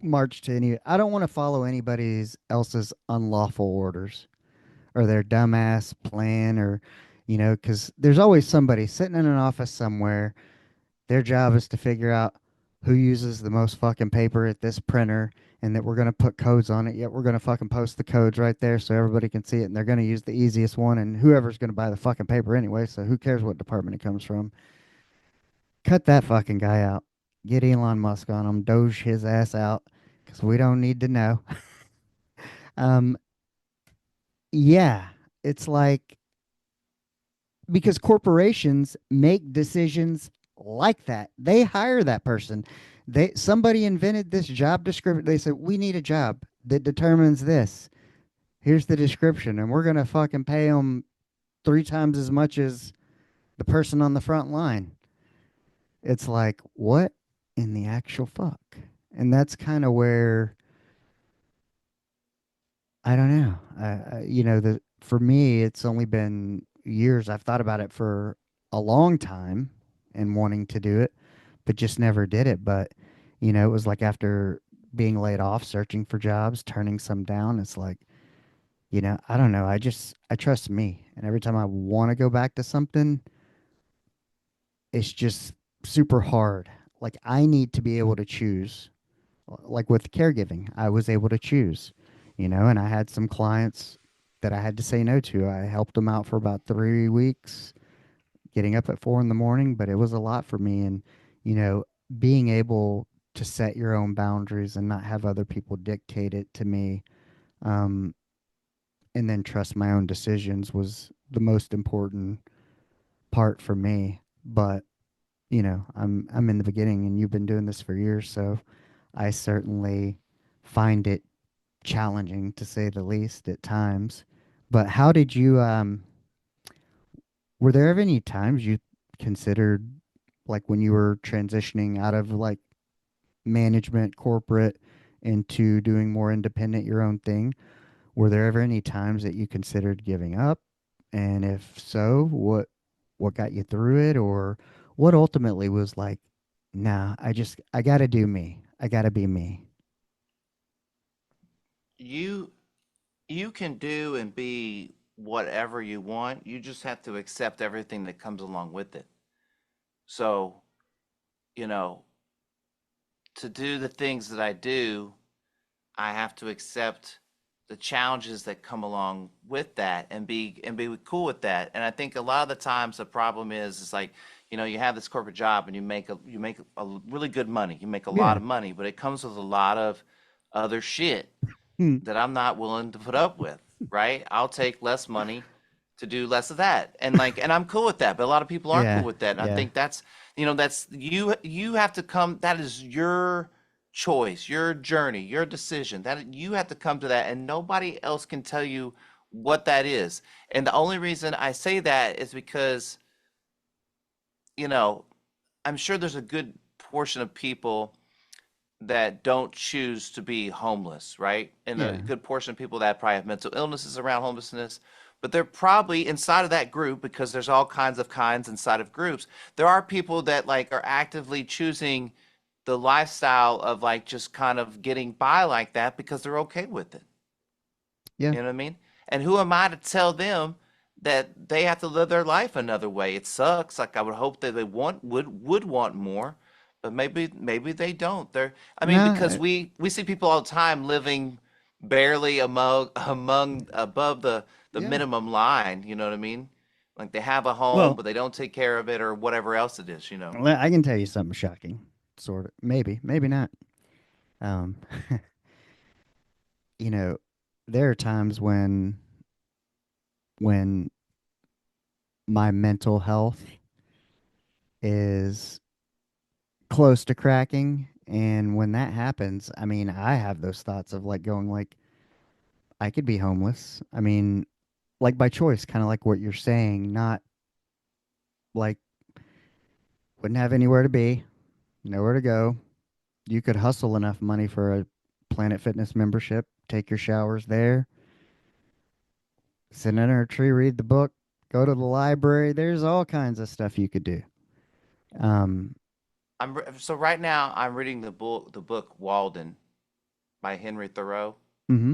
march to any, I don't want to follow anybody's else's unlawful orders or their dumbass plan or, because there's always somebody sitting in an office somewhere. Their job is to figure out who uses the most fucking paper at this printer and that we're going to put codes on it. Yet we're going to fucking post the codes right there so everybody can see it. And they're going to use the easiest one. And whoever's going to buy the fucking paper anyway. So who cares what department it comes from? Cut that fucking guy out. Get Elon Musk on him. Doge his ass out because we don't need to know. Um, yeah, it's like because corporations make decisions like that. They hire that person. Somebody invented this job description. They said we need a job that determines this. Here's the description, and we're gonna fucking pay them three times as much as the person on the front line. It's like what in the actual fuck? And that's kind of where I don't know. The for me, it's only been years. I've thought about it for a long time and wanting to do it, but just never did it. But, it was like after being laid off, searching for jobs, turning some down. It's like, I don't know. I trust me. And every time I want to go back to something, it's just super hard. Like I need to be able to choose. Like with caregiving, I was able to choose. And I had some clients that I had to say no to. I helped them out for about 3 weeks, getting up at 4 in the morning, but it was a lot for me. And, you know, being able to set your own boundaries and not have other people dictate it to me, um, and then trust my own decisions was the most important part for me. But, I'm in the beginning and you've been doing this for years, so I certainly find it challenging to say the least at times. But how did you were there ever any times you considered, like when you were transitioning out of like management corporate into doing more independent your own thing, were there ever any times that you considered giving up? And if so, what got you through it, or what ultimately was like, nah, I got to do me. I got to be me. You you can do and be whatever you want. You just have to accept everything that comes along with it. So, you know, to do the things that I do, I have to accept the challenges that come along with that and be cool with that. And I think a lot of the times the problem is like, you have this corporate job and you make a really good money. You make a lot Yeah. of money, but it comes with a lot of other shit Hmm. that I'm not willing to put up with, right? I'll take less money to do less of that. And I'm cool with that, but a lot of people aren't cool Yeah. with that. And I Yeah. think that's you have to come, that is your choice, your journey, your decision. That you have to come to that and nobody else can tell you what that is. And the only reason I say that is because, you know, I'm sure there's a good portion of people that don't choose to be homeless, right? And a Yeah. good portion of people that probably have mental illnesses around homelessness, but they're probably inside of that group because there's all kinds of kinds inside of groups. There are people that like are actively choosing the lifestyle of like just kind of getting by like that because they're okay with it. Yeah. You know what I mean? And who am I to tell them that they have to live their life another way? It sucks. Like I would hope that they would want more, but maybe they don't. I mean, No. because we see people all the time living barely among above the Yeah. minimum line. You know what I mean? Like they have a home, Well, but they don't take care of it or whatever else it is. I can tell you something shocking. Sort of. Maybe. Maybe not. Um, you know, there are times when my mental health is close to cracking, and when that happens, I mean, I have those thoughts of like going like I could be homeless. I mean, like by choice, kind of like what you're saying, not like wouldn't have anywhere to be, nowhere to go. You could hustle enough money for a Planet Fitness membership, take your showers there, sit under a tree, read the book, go to the library. There's all kinds of stuff you could do. Um, So right now I'm reading the book Walden by Henry Thoreau. hmm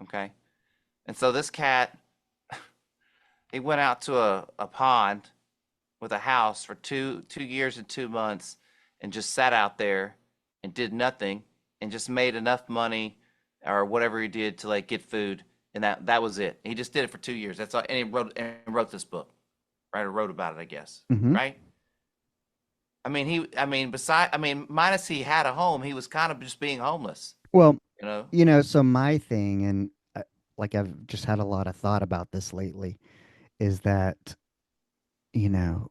Okay, and so this cat he went out to a pond with a house for two years and 2 months and just sat out there and did nothing and just made enough money or whatever he did to like get food and that was it. He just did it for 2 years. That's all, and he wrote this book, right? Or wrote about it, I guess, hmm right? I mean, minus he had a home, he was kind of just being homeless, Well, you know. so my thing, and like I've just had a lot of thought about this lately, is that, you know,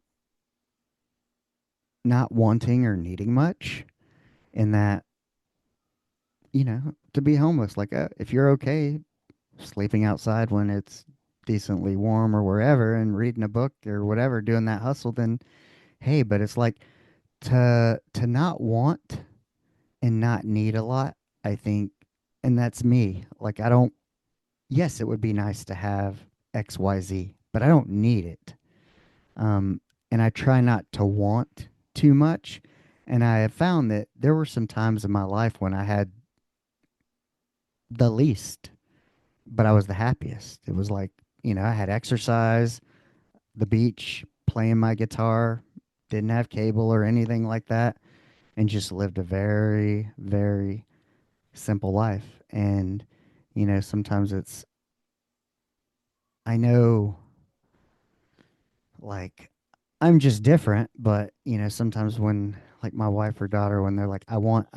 not wanting or needing much, and that, to be homeless, like if you're okay sleeping outside when it's decently warm or wherever and reading a book or whatever, doing that hustle, then hey, but it's like to not want and not need a lot, I think, and that's me. Like I don't, yes, it would be nice to have XYZ, but I don't need it. Um, and I try not to want too much. And I have found that there were some times in my life when I had the least, but I was the happiest. It was like, I had exercise, the beach, playing my guitar, didn't have cable or anything like that, and just lived a very, very simple life. And, Sometimes it's, I know, like, I'm just different, but, sometimes when, like, my wife or daughter, when they're like, I want,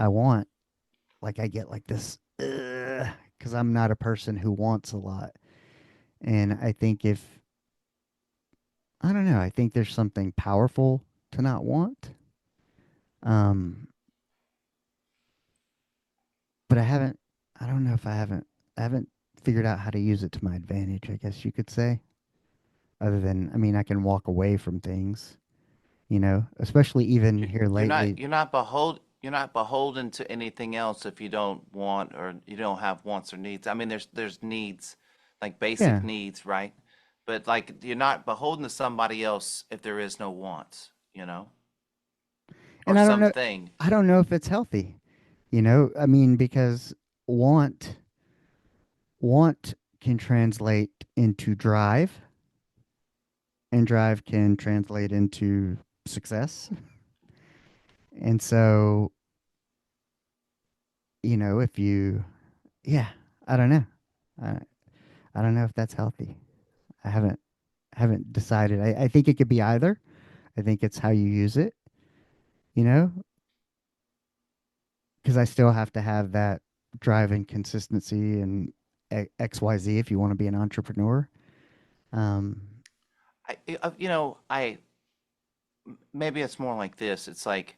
like, I get like this, because I'm not a person who wants a lot. And I think I don't know, I think there's something powerful to not want. Um, but I don't know if I haven't figured out how to use it to my advantage, I guess you could say. Other than, I mean, I can walk away from things, especially even You- here You're lately. you're not beholden to anything else if you don't want or you don't have wants or needs. I mean, there's needs, like Yeah. basic needs, right? But like you're not beholden to somebody else if there is no wants, or And something. I don't know if it's healthy, I mean, because want, want can translate into drive, and drive can translate into success. And so, if you, yeah, I don't know. I, I don't know if that's healthy. I haven't decided. I think it could be either. I think it's how you use it, you know, because I still have to have that drive and consistency and XYZ if you want to be an entrepreneur. Um, I maybe it's more like this. It's like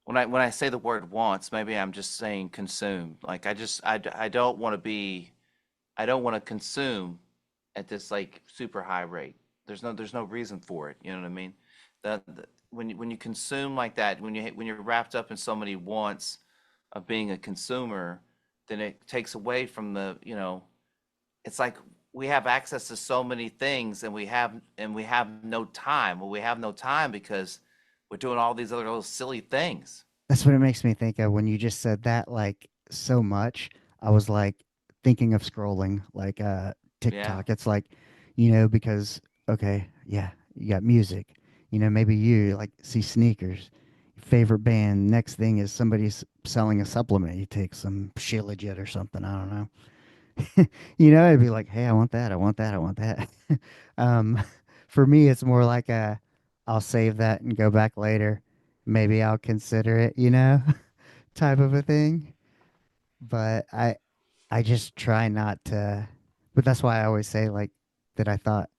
when I say the word wants, maybe I'm just saying consume. Like I don't want to be I don't want to consume at this like super high rate. There's no reason for it. You know what I mean? When you consume like that, when you're wrapped up in so many wants of being a consumer, then it takes away from it's like we have access to so many things and we have no time. Well, we have no time because we're doing all these other little silly things. that's what it makes me think of when you just said that, like, so much. I was like thinking of scrolling like Yeah. TikTok. It's like, because okay, yeah, you got music. Maybe you like see sneakers, favorite band. Next thing is somebody's selling a supplement. You take some Shilajit or something. I don't know. It'd be like, hey, I want that. I want that. I want that. um, for me, it's more like I'll save that and go back later. Maybe I'll consider it, type of a thing. But I just try not to. But that's why I always say like that. I thought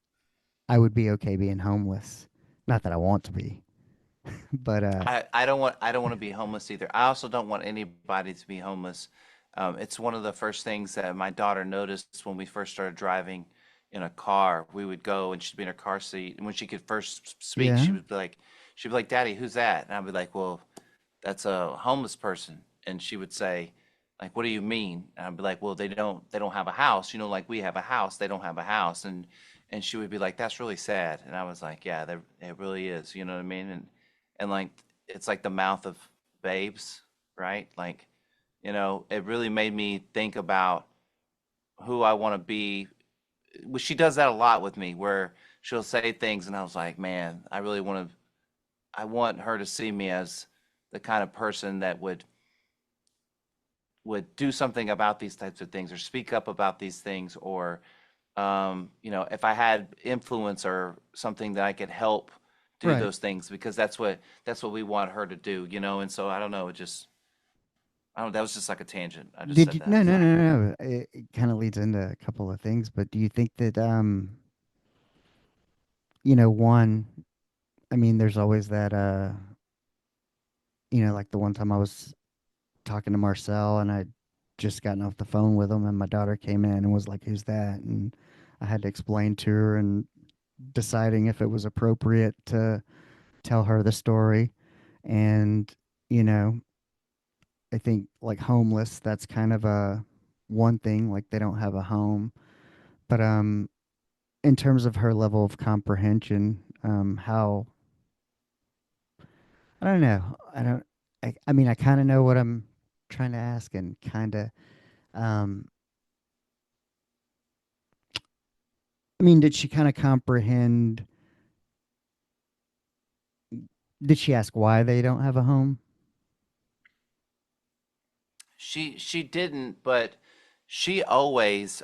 I would be okay being homeless. Not that I want to be, but I don't want to be homeless either. I also don't want anybody to be homeless. It's one of the first things that my daughter noticed when we first started driving in a car. We would go and she'd be in her car seat, and when she could first speak, yeah, she'd be like, "Daddy, who's that?" And I'd be like, "Well, that's a homeless person." And she would say, like, "What do you mean?" And I'd be like, "Well, they don't have a house. Like we have a house, they don't have a house." And she would be like, "That's really sad." And I was like, "Yeah, it really is." You know what I mean? And like it's like the mouth of babes, right? Like, it really made me think about who I want to be. Well, she does that a lot with me where she'll say things and I was like, man, I want her to see me as the kind of person that would do something about these types of things or speak up about these things or if I had influence or something that I could help do right. those things because that's what we want her to do, and so I don't know, I don't that was just like a tangent. I just Did said you? that. No, no, Sorry. no, no. It kind of leads into a couple of things, but do you think that one, I mean, there's always that like the one time I was talking to Marcel and I'd just gotten off the phone with him and my daughter came in and was like, "Who's that?" And I had to explain to her and deciding if it was appropriate to tell her the story. And, you know, I think like homeless, that's kind of a one thing, like they don't have a home. But in terms of her level of comprehension, how I don't know. I mean I kind of know what I'm trying to ask and kind of um I mean, did she kind of comprehend? Did she ask why they don't have a home? She didn't, but she always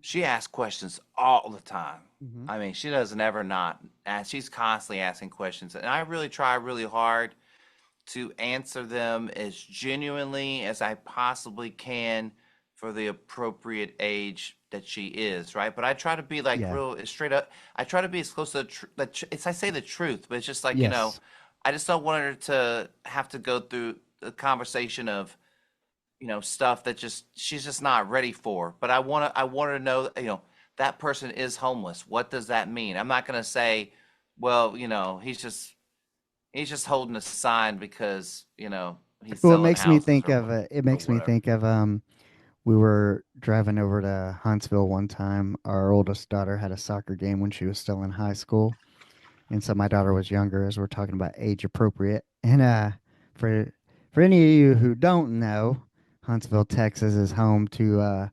she asks questions all the time. Hmm. I mean, she doesn't ever not ask. She's constantly asking questions, and I really try really hard to answer them as genuinely as I possibly can for the appropriate age that she is, right? But I try to be like Yeah. real straight up. I try to be as close to it's I say the truth, but it's just like, Yes. I just don't want her to have to go through the conversation of, stuff that just she's just not ready for. But I want her to know, that person is homeless. What does that mean? I'm not going to say, well, he's just holding a sign because, he's Well, selling houses or it or makes me whatever. think of we were driving over to Huntsville one time. Our oldest daughter had a soccer game when she was still in high school, and so my daughter was younger, as we're talking about age appropriate. And for for any of you who don't know, Huntsville, Texas is home to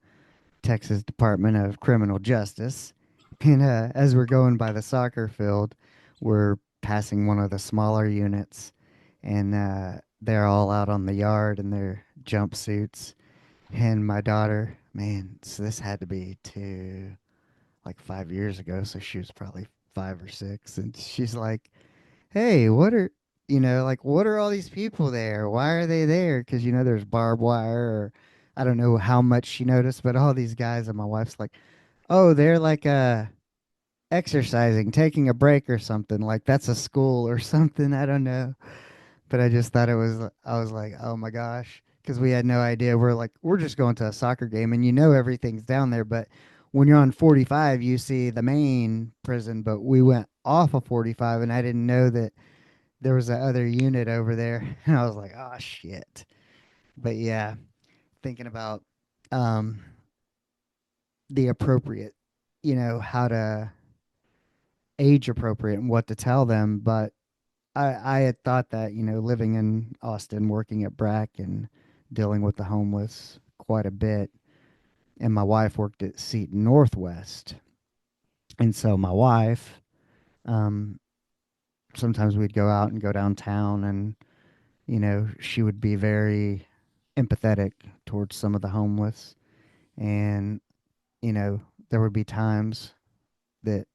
Texas Department of Criminal Justice. And as we're going by the soccer field, we're passing one of the smaller units, and they're all out on the yard in their jumpsuits. And my daughter, man, so this had to be like 5 years ago, so she was probably 5 or 6, and she's like, "Hey, like, what are all these people there? Why are they there?" Because there's barbed wire, or I don't know how much she noticed, but all these guys, and my wife's like, "Oh, they're like exercising, taking a break or something. Like that's a school or something. I don't know." But I just thought I was like, oh my gosh, because we had no idea. We're like, we're just going to a soccer game, and everything's down there. But when you're on 45, you see the main prison. But we went off of 45, and I didn't know that there was a other unit over there. And I was like, oh shit. But yeah, thinking about um, the appropriate, how to age appropriate and what to tell them. But I had thought that, living in Austin, working at Brack and dealing with the homeless quite a bit, and my wife worked at Seton Northwest. And so my wife, um, sometimes we'd go out and go downtown, and, she would be very empathetic towards some of the homeless. And, there would be times that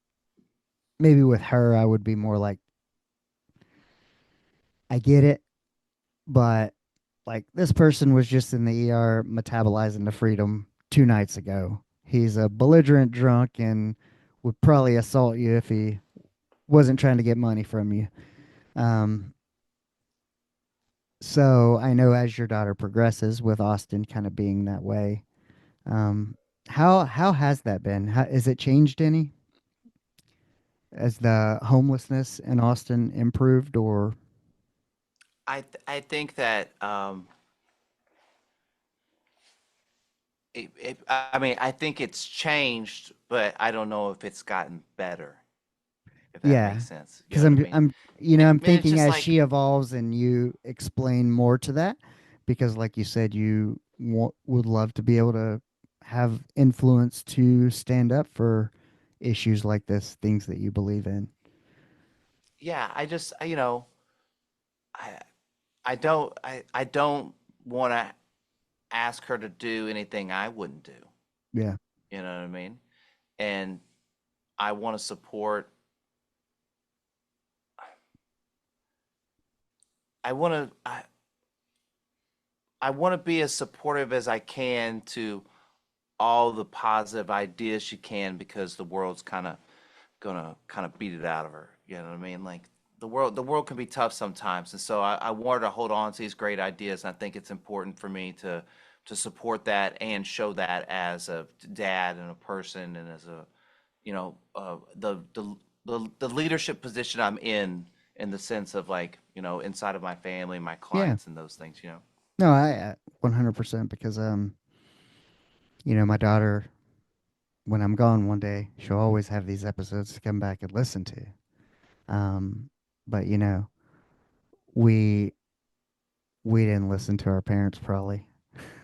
maybe with her, I would be more like, I get it, but like this person was just in the ER metabolizing to freedom 2 nights ago. He's a belligerent drunk and would probably assault you if he wasn't trying to get money from you. Um, so I know as your daughter progresses with Austin kind of being that way, um, how has that been? How, has it changed any as the homelessness in Austin improved or I think that I mean, I think it's changed, but I don't know if it's gotten better, if that yeah, makes sense. You because know what I mean? I'm I mean, it's thinking just as like, she evolves and you explain more to that, because like you said, you would love to be able to have influence to stand up for issues like this, things that you believe in. yeah, I I don't want to ask her to do anything I wouldn't do. Yeah, You know what I mean? And I want to support. I want to. I want to be as supportive as I can to all the positive ideas she can, because the world's gonna kind of beat it out of her. You know what I mean? Like the world can be tough sometimes, and so I want her to hold on to these great ideas. And I think it's important for me to support that and show that as a dad and a person, and as a, the leadership position I'm in the sense of, like, inside of my family, my yeah. clients, and those things. No, I 100%, because my daughter, when I'm gone one day, she'll always have these episodes to come back and listen to. But we we didn't listen to our parents probably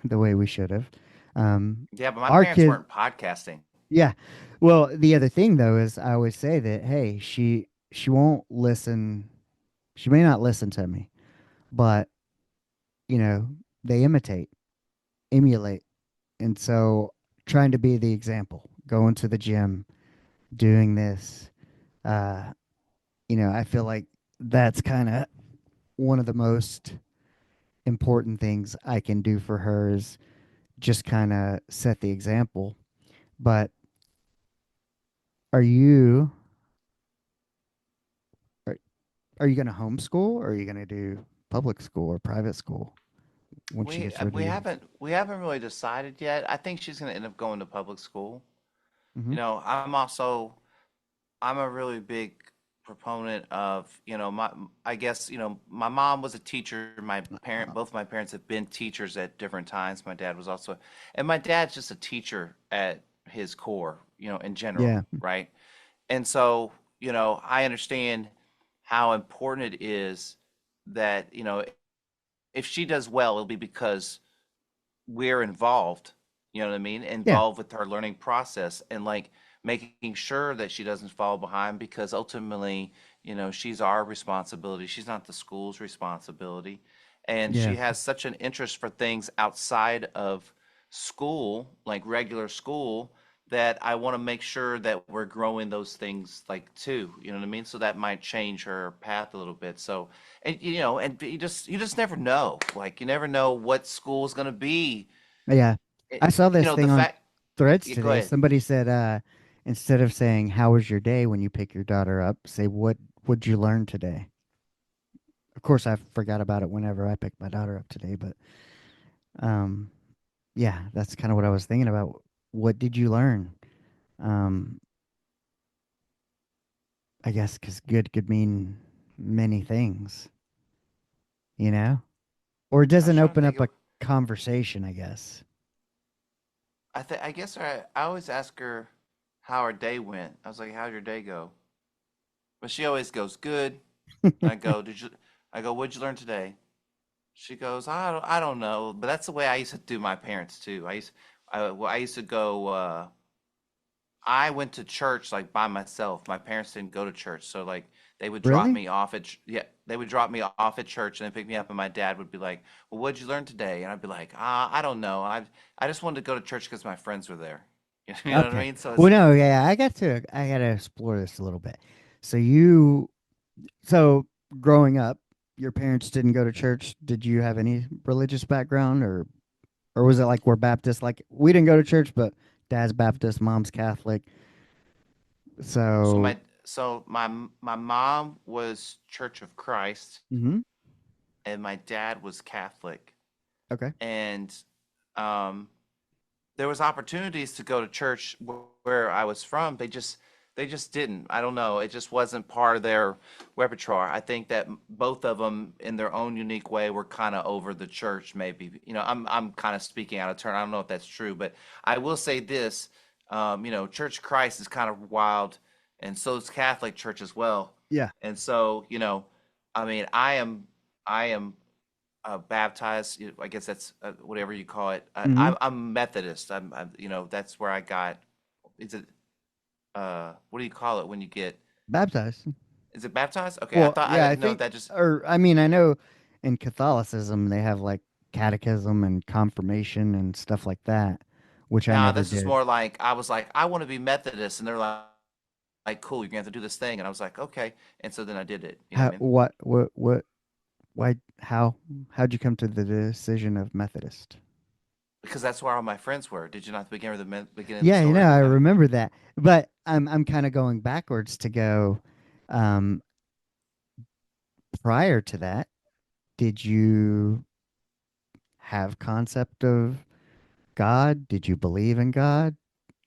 the way we should have. Yeah, but my Our parents kid, weren't podcasting. yeah. Well, the other thing though is I always say that, hey, she won't listen. She may not listen to me, but you know they imitate. emulate. And so trying to be the example, going to the gym, doing this, uh, I feel like that's kind of one of the most important things I can do for her is just kind of set the example. But are you are, are you going to homeschool or are you going to do public school or private school when she We gets ready to? we haven't really decided yet. I think she's going to end up going to public school. Hmm. I'm a really big proponent of, I guess, my mom was a teacher. Both my parents have been teachers at different times. My dad was also, and my dad's just a teacher at his core, in general, Yeah, right? And so, I understand how important it is that, if she does well, it'll be because we're involved, you know what I mean? yeah, Involved with her learning process and like making sure that she doesn't fall behind because ultimately, she's our responsibility. She's not the school's responsibility. And yeah, she has such an interest for things outside of school, like regular school, that I want to make sure that we're growing those things like too. You know what I mean? So that might change her path a little bit. So, and and you just never know. Like you never know what school is going to be. yeah. I saw this The thing on fact. Threads Yeah, go today. ahead. Somebody said, instead of saying "How was your day" when you pick your daughter up, say "What would you learn today?" Of course, I forgot about it whenever I picked my daughter up today, but um, yeah, that's kind of what I was thinking about. What did you learn? Um, I guess because good could mean many things, you know, or it I was doesn't trying to open think up a of. conversation. I guess. I guess I always ask her how her day went. I was like, "How'd your day go?" But she always goes, "Good." I go, "Did you?" I go, "What'd you learn today?" She goes, I don't know." But that's the way I used to do my parents too. I used to go. I went to church like by myself. My parents didn't go to church, so like they would drop Really? me off at yeah, they would drop me off at church and then pick me up, and my dad would be like, "Well, what'd you learn today?" And I'd be like, I don't know. I just wanted to go to church because my friends were there." You know what I Okay. mean? So Well, it's no, yeah, I got to explore this a little bit. So you, so growing up, your parents didn't go to church. Did you have any religious background, or was it like we're Baptist? Like we didn't go to church, but dad's Baptist, mom's Catholic. so So, my mom was Church of Christ hmm, and my dad was Catholic, okay, and um there was opportunities to go to church where I was from. They just didn't. I don't know. It just wasn't part of their repertoire. I think that both of them, in their own unique way, were kind of over the church. Maybe I'm kind of speaking out of turn. I don't know if that's true, but I will say this. Church of Christ is kind of wild, and so is Catholic Church as well. yeah, And so, I mean, I am baptized. I guess that's whatever you call it. hmm, I'm Methodist. That's where I got. Is it what do you call it when you get? baptized. Is it baptized? Okay, Well, I yeah, I didn't know think, that. Just or I mean, I know in Catholicism they have like catechism and confirmation and stuff like that, which I Nah, never this is did. more like I was like I want to be Methodist, and they're like cool, you're gonna have to do this thing, and I was like okay, and so then I did it. You know what How, I mean? why, how'd you come to the decision of Methodist? Because that's where all my friends were. Did you not begin with the beginning of the Yeah, story? I No. remember that. But I'm kind of going backwards to go, um, prior to that, did you have concept of God? Did you believe in God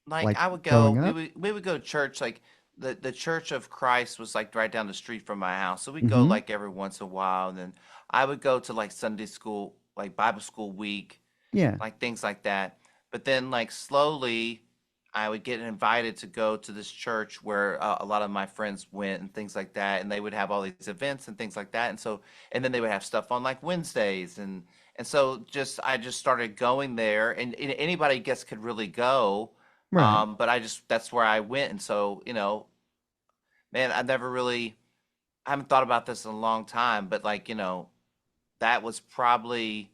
Like like I would go, growing we up? would we would go to church. Like the Church of Christ was like right down the street from my house, so we'd go Mm-hmm. like every once in a while. And then I would go to like Sunday school, like Bible school week, Yeah. like things like that. But then like slowly, I would get invited to go to this church where a lot of my friends went and things like that, and they would have all these events and things like that. And then they would have stuff on like Wednesdays, and so just I just started going there, and anybody I guess could really go. Right. But that's where I went, and so man, I haven't thought about this in a long time, but like that was probably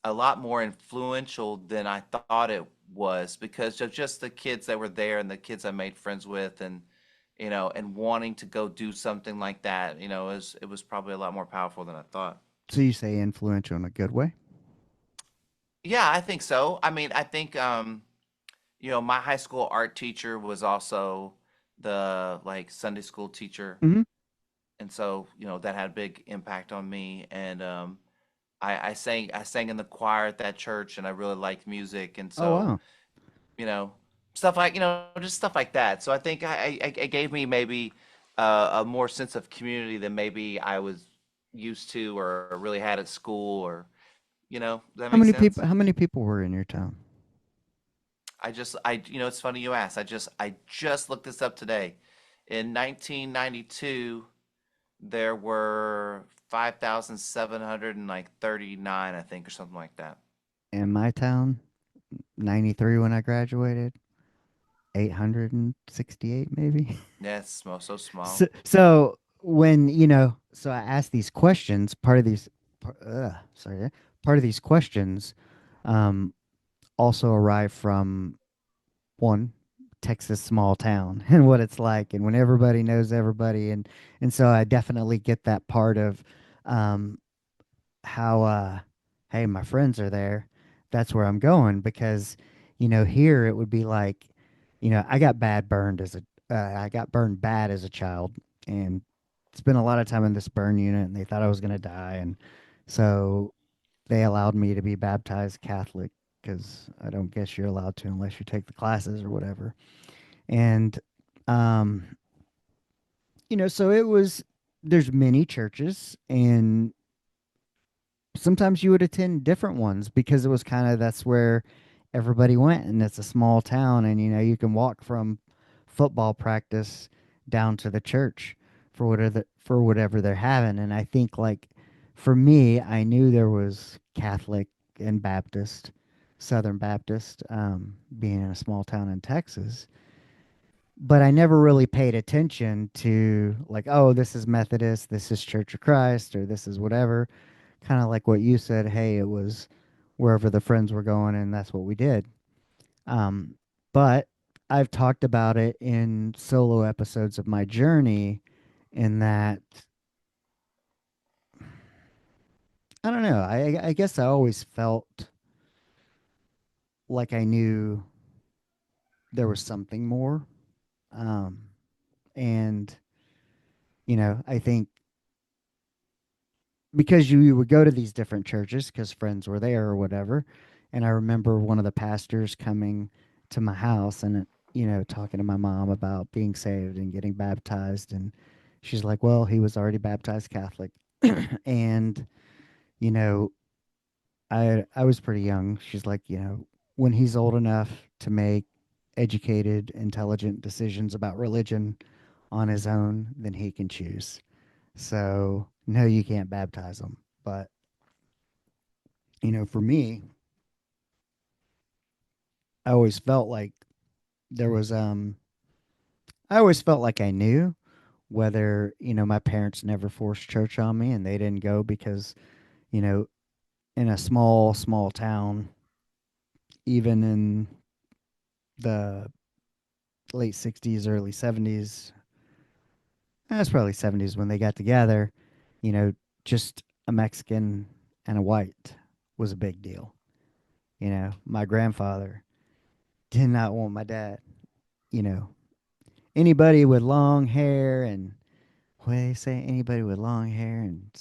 a lot more influential than I thought it was because of just the kids that were there and the kids I made friends with and and wanting to go do something like that, it was probably a lot more powerful than I thought. So you say influential in a good way? Yeah, I think so. I mean, I think my high school art teacher was also the like Sunday school teacher, Hmm. and so that had a big impact on me. And I sang in the choir at that church, and I really liked music, and Oh so wow. you know stuff like just stuff like that. So I think it gave me maybe a more sense of community than maybe I was used to or really had at school, or does that How make many sense? people? How many people were in your town? It's funny you asked. I just looked this up today. In 1992, there were 5,700 and like 39, I think, or something like that. In my town, 93 when I graduated, 868 maybe. Yeah, it's small, so small. So when so I ask these questions. Sorry, part of these questions, um, also arrive from one Texas small town and what it's like, and when everybody knows everybody, and so I definitely get that part of, um, how hey, my friends are there. That's where I'm going because here it would be like, I got burned bad as a child, and spent a lot of time in this burn unit, and they thought I was going to die, and so they allowed me to be baptized Catholic because I don't guess you're allowed to unless you take the classes or whatever. And um so there's many churches, and sometimes you would attend different ones because it was kind of that's where everybody went, and it's a small town, and you can walk from football practice down to the church for whatever they're having. And I think, like, for me, I knew there was Catholic and Baptist, Southern Baptist, being in a small town in Texas, but I never really paid attention to, like, oh, this is Methodist, this is Church of Christ, or this is whatever. Kind of like what you said, hey, it was wherever the friends were going, and that's what we did. Um, but I've talked about it in solo episodes of my journey, in that I don't know. I guess I always felt like I knew there was something more. Um, and I think because you would go to these different churches because friends were there or whatever. And I remember one of the pastors coming to my house and, talking to my mom about being saved and getting baptized. And she's like, well, he was already baptized Catholic. And, you know, I was pretty young. She's like, when he's old enough to make educated, intelligent decisions about religion on his own, then he can choose. So, no, you can't baptize him. But, for me, I always felt like there was, I always felt like I knew, whether, my parents never forced church on me and they didn't go because, you know, in a small, small town, even in the late 60s, early 70s, that's probably 70s when they got together, you know, just a Mexican and a white was a big deal. My grandfather did not want my dad, you know, anybody with long hair and what do they say? Anybody with long hair and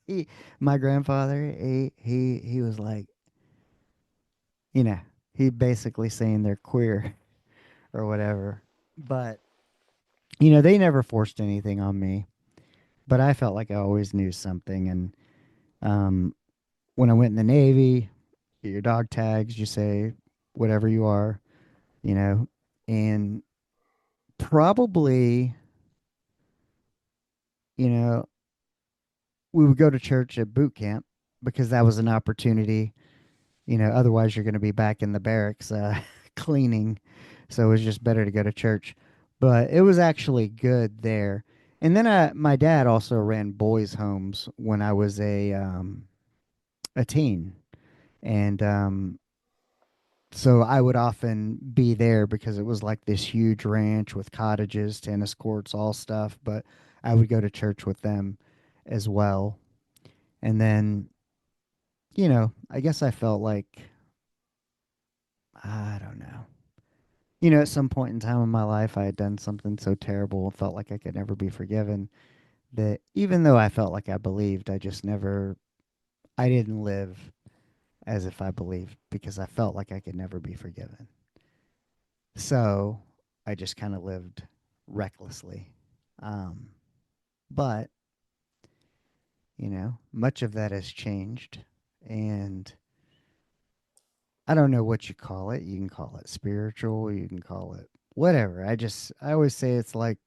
he, my grandfather, he was like, you know, he basically saying they're queer or whatever. But they never forced anything on me. But I felt like I always knew something. And um, when I went in the Navy, get your dog tags, you say whatever you are, you know, and probably, you know, we would go to church at boot camp because that was an opportunity. Otherwise you're going to be back in the barracks cleaning. So it was just better to go to church. But it was actually good there. And then my dad also ran boys' homes when I was a teen. And so I would often be there because it was like this huge ranch with cottages, tennis courts, all stuff. But I would go to church with them as well. And then, I guess I felt like, I don't know. At some point in time in my life, I had done something so terrible and felt like I could never be forgiven that even though I felt like I believed, I didn't live as if I believed because I felt like I could never be forgiven. So I just kind of lived recklessly. Um, but, much of that has changed. And I don't know what you call it. You can call it spiritual, you can call it whatever. I always say it's like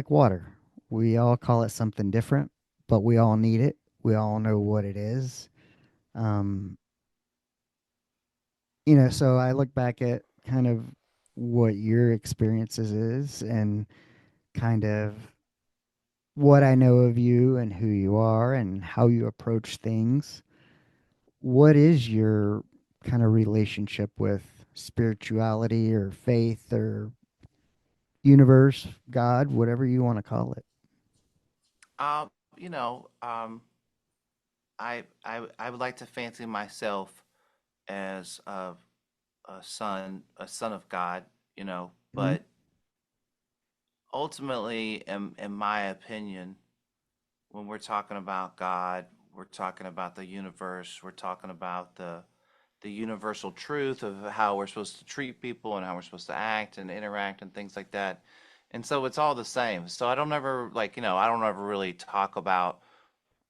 water. We all call it something different, but we all need it. We all know what it is. Um, so I look back at kind of what your experiences is and kind of what I know of you and who you are and how you approach things. What is your kind of relationship with spirituality or faith or universe, God, whatever you want to call it? You know, I would like to fancy myself as a son of God, Mm-hmm. but ultimately, in my opinion, when we're talking about God, we're talking about the universe, we're talking about the universal truth of how we're supposed to treat people and how we're supposed to act and interact and things like that. And so it's all the same. So I don't ever I don't ever really talk about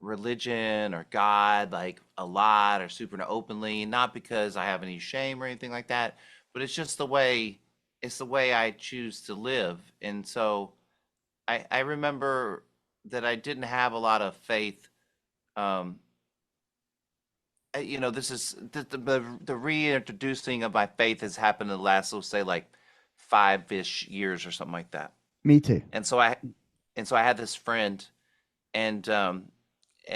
religion or God like a lot or super openly, not because I have any shame or anything like that, but it's the way I choose to live. And so I remember that I didn't have a lot of faith. Um, this is the reintroducing of my faith has happened in the last, let's say, like 5-ish years or something like that. Me too. And so I had this friend, and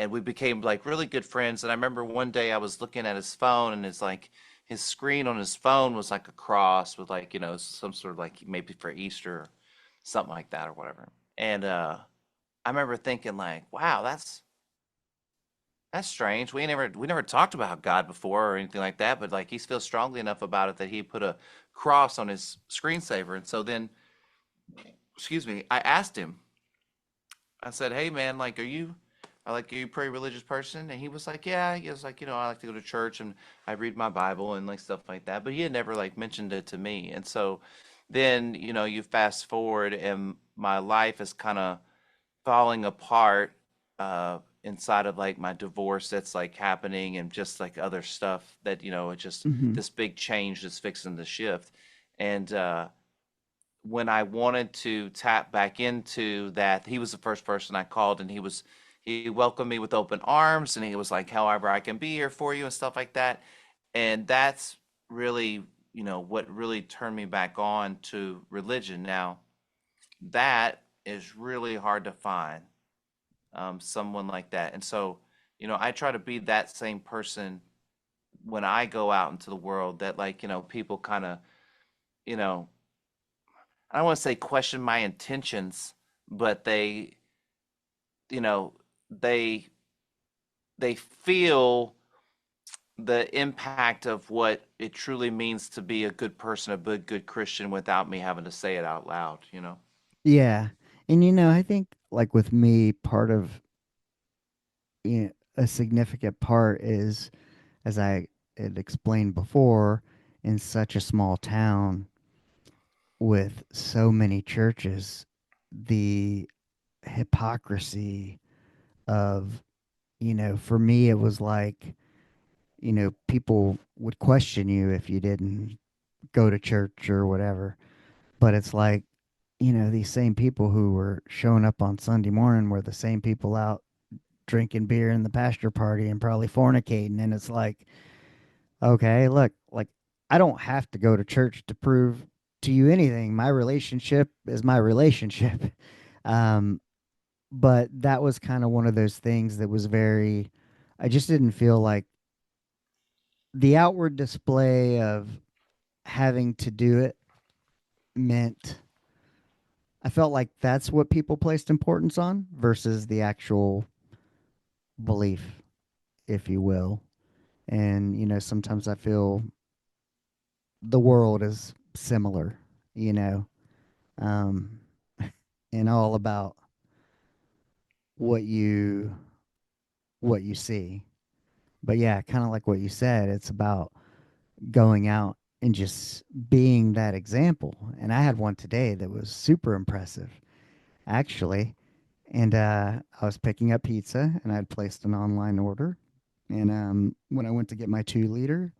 we became like really good friends. And I remember one day I was looking at his phone, and it's like his screen on his phone was like a cross with like some sort of like maybe for Easter or something like that or whatever. And I remember thinking like, wow, that's strange. We never talked about God before or anything like that, but like he feels strongly enough about it that he put a cross on his screensaver. And so then, excuse me, I asked him. I said, "Hey man, like are you a pretty religious person?" And he was like, "Yeah." He was like, "I like to go to church and I read my Bible and like stuff like that." But he had never like mentioned it to me. And so then, you fast forward and my life is kind of falling apart inside of like my divorce that's like happening and just like other stuff that it's just Mm-hmm. this big change that's fixing the shift. And when I wanted to tap back into that, he was the first person I called, and he welcomed me with open arms, and he was like, "However, I can be here for you," and stuff like that. And that's really what really turned me back on to religion. Now that is really hard to find, someone like that. And so, I try to be that same person when I go out into the world that like, people kind of, you know, I don't want to say question my intentions, but you know, they they feel the impact of what it truly means to be a good person, a good Christian without me having to say it out loud. Yeah. And I think like with me, part of a significant part is, as I had explained before, in such a small town with so many churches, the hypocrisy of, for me, it was like, people would question you if you didn't go to church or whatever. But it's like, these same people who were showing up on Sunday morning were the same people out drinking beer in the pasture party and probably fornicating. And it's like, okay, look, like I don't have to go to church to prove to you anything. My relationship is my relationship. Um, but that was kind of one of those things that was very I just didn't feel like the outward display of having to do it meant I felt like that's what people placed importance on versus the actual belief, if you will. And, sometimes I feel the world is similar, you know, um, and all about what you what you see. But yeah, kind of like what you said, it's about going out and just being that example. And I had one today that was super impressive, actually. And I was picking up pizza, and I'd placed an online order. And when I went to get my 2 liter,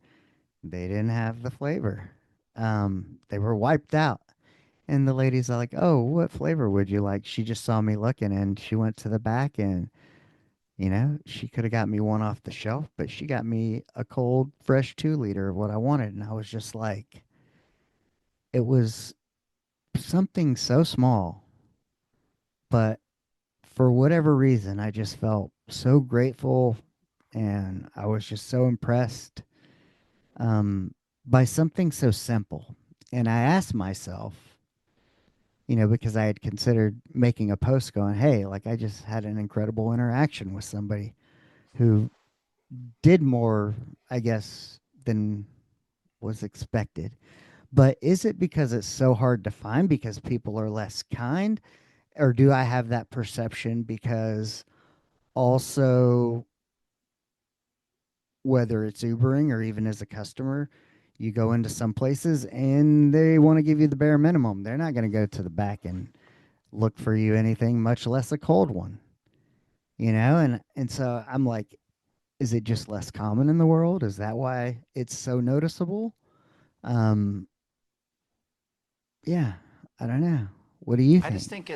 they didn't have the flavor. They were wiped out. And the lady's like, "Oh, what flavor would you like?" She just saw me looking, and she went to the back, and she could have got me one off the shelf, but she got me a cold, fresh 2 liter of what I wanted. And I was just like, it was something so small, but for whatever reason, I just felt so grateful, and I was just so impressed um, by something so simple. And I asked myself, because I had considered making a post going, hey, like I just had an incredible interaction with somebody who did more, I guess, than was expected. But is it because it's so hard to find because people are less kind? Or do I have that perception because also, whether it's Ubering or even as a customer, you go into some places and they want to give you the bare minimum. They're not going to go to the back and look for you anything, much less a cold one, And so I'm like, is it just less common in the world? Is that why it's so noticeable? Um, yeah, I don't know. What do you I just think? think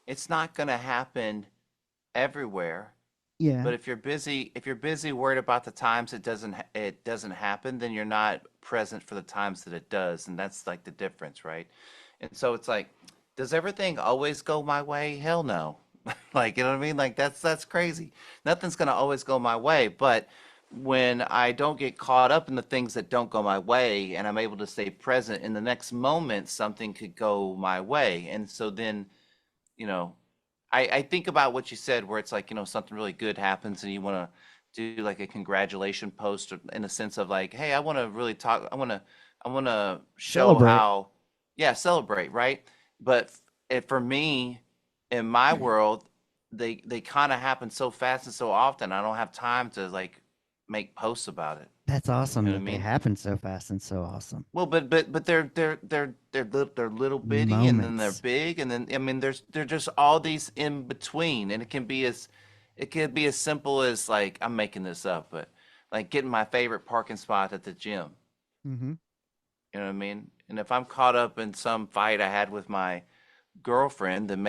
it's not going to happen everywhere. Yeah, But if you're busy worried about the times it doesn't happen, then you're not present for the times that it does, and that's like the difference, right? And so it's like, does everything always go my way? Hell no. Like, you know what I mean? Like that's crazy. Nothing's gonna always go my way, but when I don't get caught up in the things that don't go my way and I'm able to stay present in the next moment, something could go my way. And so then, you know, I think about what you said, where it's like, something really good happens and you want to do like a congratulation post in a sense of like, hey, I want to really talk. I want to show celebrate. how, yeah, celebrate, right? But for me, in my world, they kind of happen so fast and so often. I don't have time to like make posts about it. That's You awesome know what I that they mean? happen so fast and so awesome. Well, but they're little bitty, and then they're Moments. big, and then I mean there's just all these in between, and it could be as simple as like, I'm making this up, but like getting my favorite parking spot at the gym. Mm-hmm. You know what I mean? And if I'm caught up in some fight I had with my girlfriend, then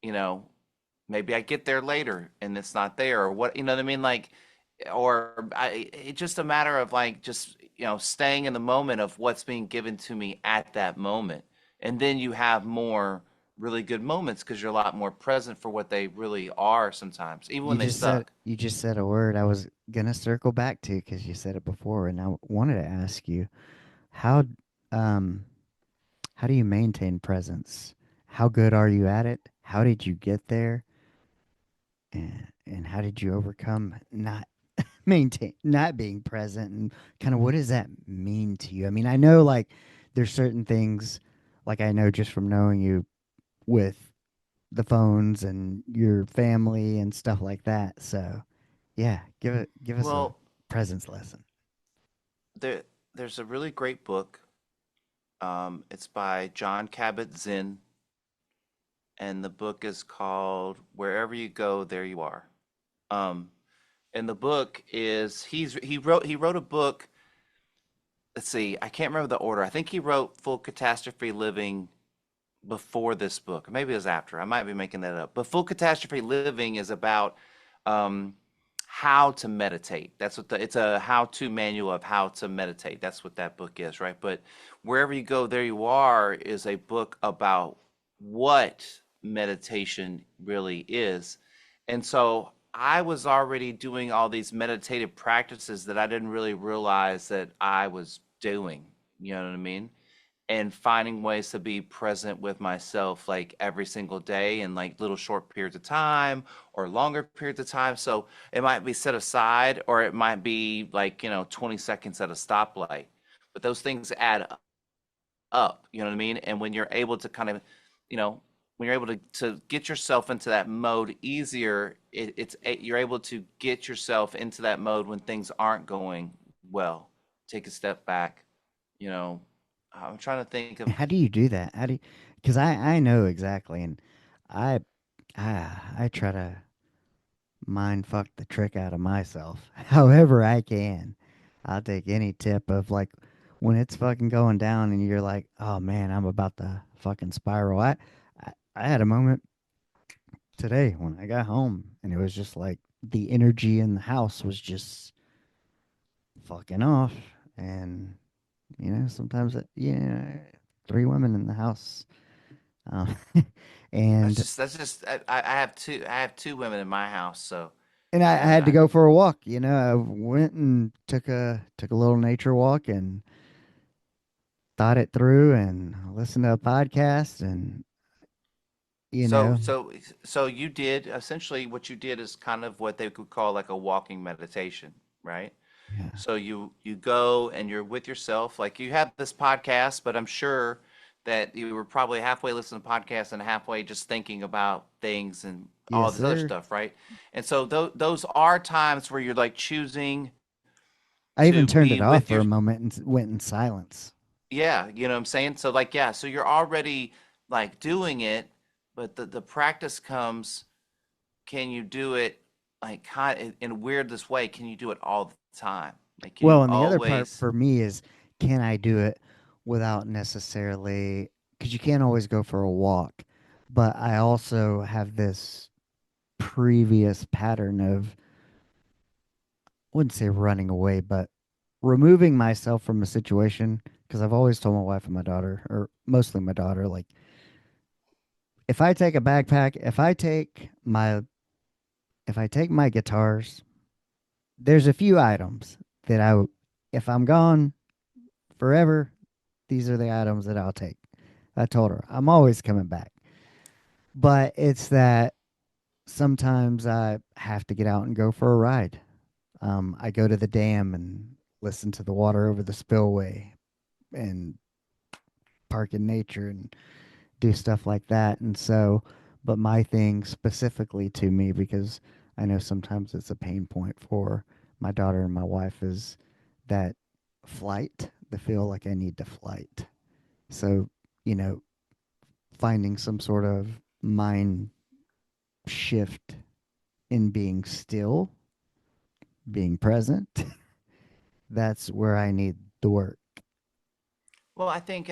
you know, maybe I get there later and it's not there, or what, you know what I mean? Like, it's just a matter of like, just, staying in the moment of what's being given to me at that moment. And then you have more really good moments because you're a lot more present for what they really are sometimes, even when they suck. You just said a word I was gonna circle back to because you said it before, and I wanted to ask you how um how do you maintain presence? How good are you at it? How did you get there? And how did you overcome not not being present, and kind of what does that mean to you? I mean, I know like there's certain things like I know just from knowing you with the phones and your family and stuff like that. So, yeah, give us a Well, presence lesson. there there's a really great book. It's by John Kabat-Zinn, and the book is called Wherever You Go, There You Are. Um, and the book is he wrote a book. Let's see, I can't remember the order. I think he wrote Full Catastrophe Living before this book. Maybe it was after. I might be making that up. But Full Catastrophe Living is about um, how to meditate. It's a how-to manual of how to meditate. That's what that book is, right? But Wherever You Go, There You Are is a book about what meditation really is. And so I was already doing all these meditative practices that I didn't really realize that I was doing. You know what I mean? And finding ways to be present with myself like every single day in like little short periods of time or longer periods of time. So it might be set aside or it might be like, 20 seconds at a stoplight. But those things add up, you know what I mean? And when you're able to kind of, you know, when you're able to get yourself into that mode easier, you're able to get yourself into that mode when things aren't going well. Take a step back, you know. I'm trying to think of How do you do that? How do you, because I know exactly, and I I try to mind fuck the trick out of myself however I can. I'll take any tip of like when it's fucking going down and you're like, oh man, I'm about to fucking spiral. I had a moment today when I got home and it was just like the energy in the house was just fucking off. And, sometimes, three women in the house. Um, and I have two women in my house, so and I yeah, had to go for a walk. I went and took a little nature walk and thought it through and listened to a podcast and you so know, so so you did essentially what you did is kind of what they could call like a walking meditation, right? yeah, So you go and you're with yourself. Like you have this podcast, but I'm sure that you were probably halfway listening to podcasts and halfway just thinking about things and all yes, this other sir. stuff, right? And so those are times where you're like choosing I to even turned be it off with for your a moment and went in silence. yeah, you know what I'm saying? So like yeah, so you're already like doing it, but the practice comes, can you do it like kind in a weird this way, can you do it all the time? Like can Well, you and the other part always for me is, can I do it without necessarily, because you can't always go for a walk, but I also have this previous pattern of, I wouldn't say running away, but removing myself from a situation. Because I've always told my wife and my daughter, or mostly my daughter, like, if I take a backpack, if I take my guitars, there's a few items that if I'm gone forever, these are the items that I'll take. I told her I'm always coming back. But it's that sometimes I have to get out and go for a ride. I go to the dam and listen to the water over the spillway and park in nature and do stuff like that. And so, but my thing specifically to me, because I know sometimes it's a pain point for my daughter and my wife, is that flight, the feel like I need to flight. So, you know, finding some sort of mind shift in being still, being present, that's where I need the work. well, I think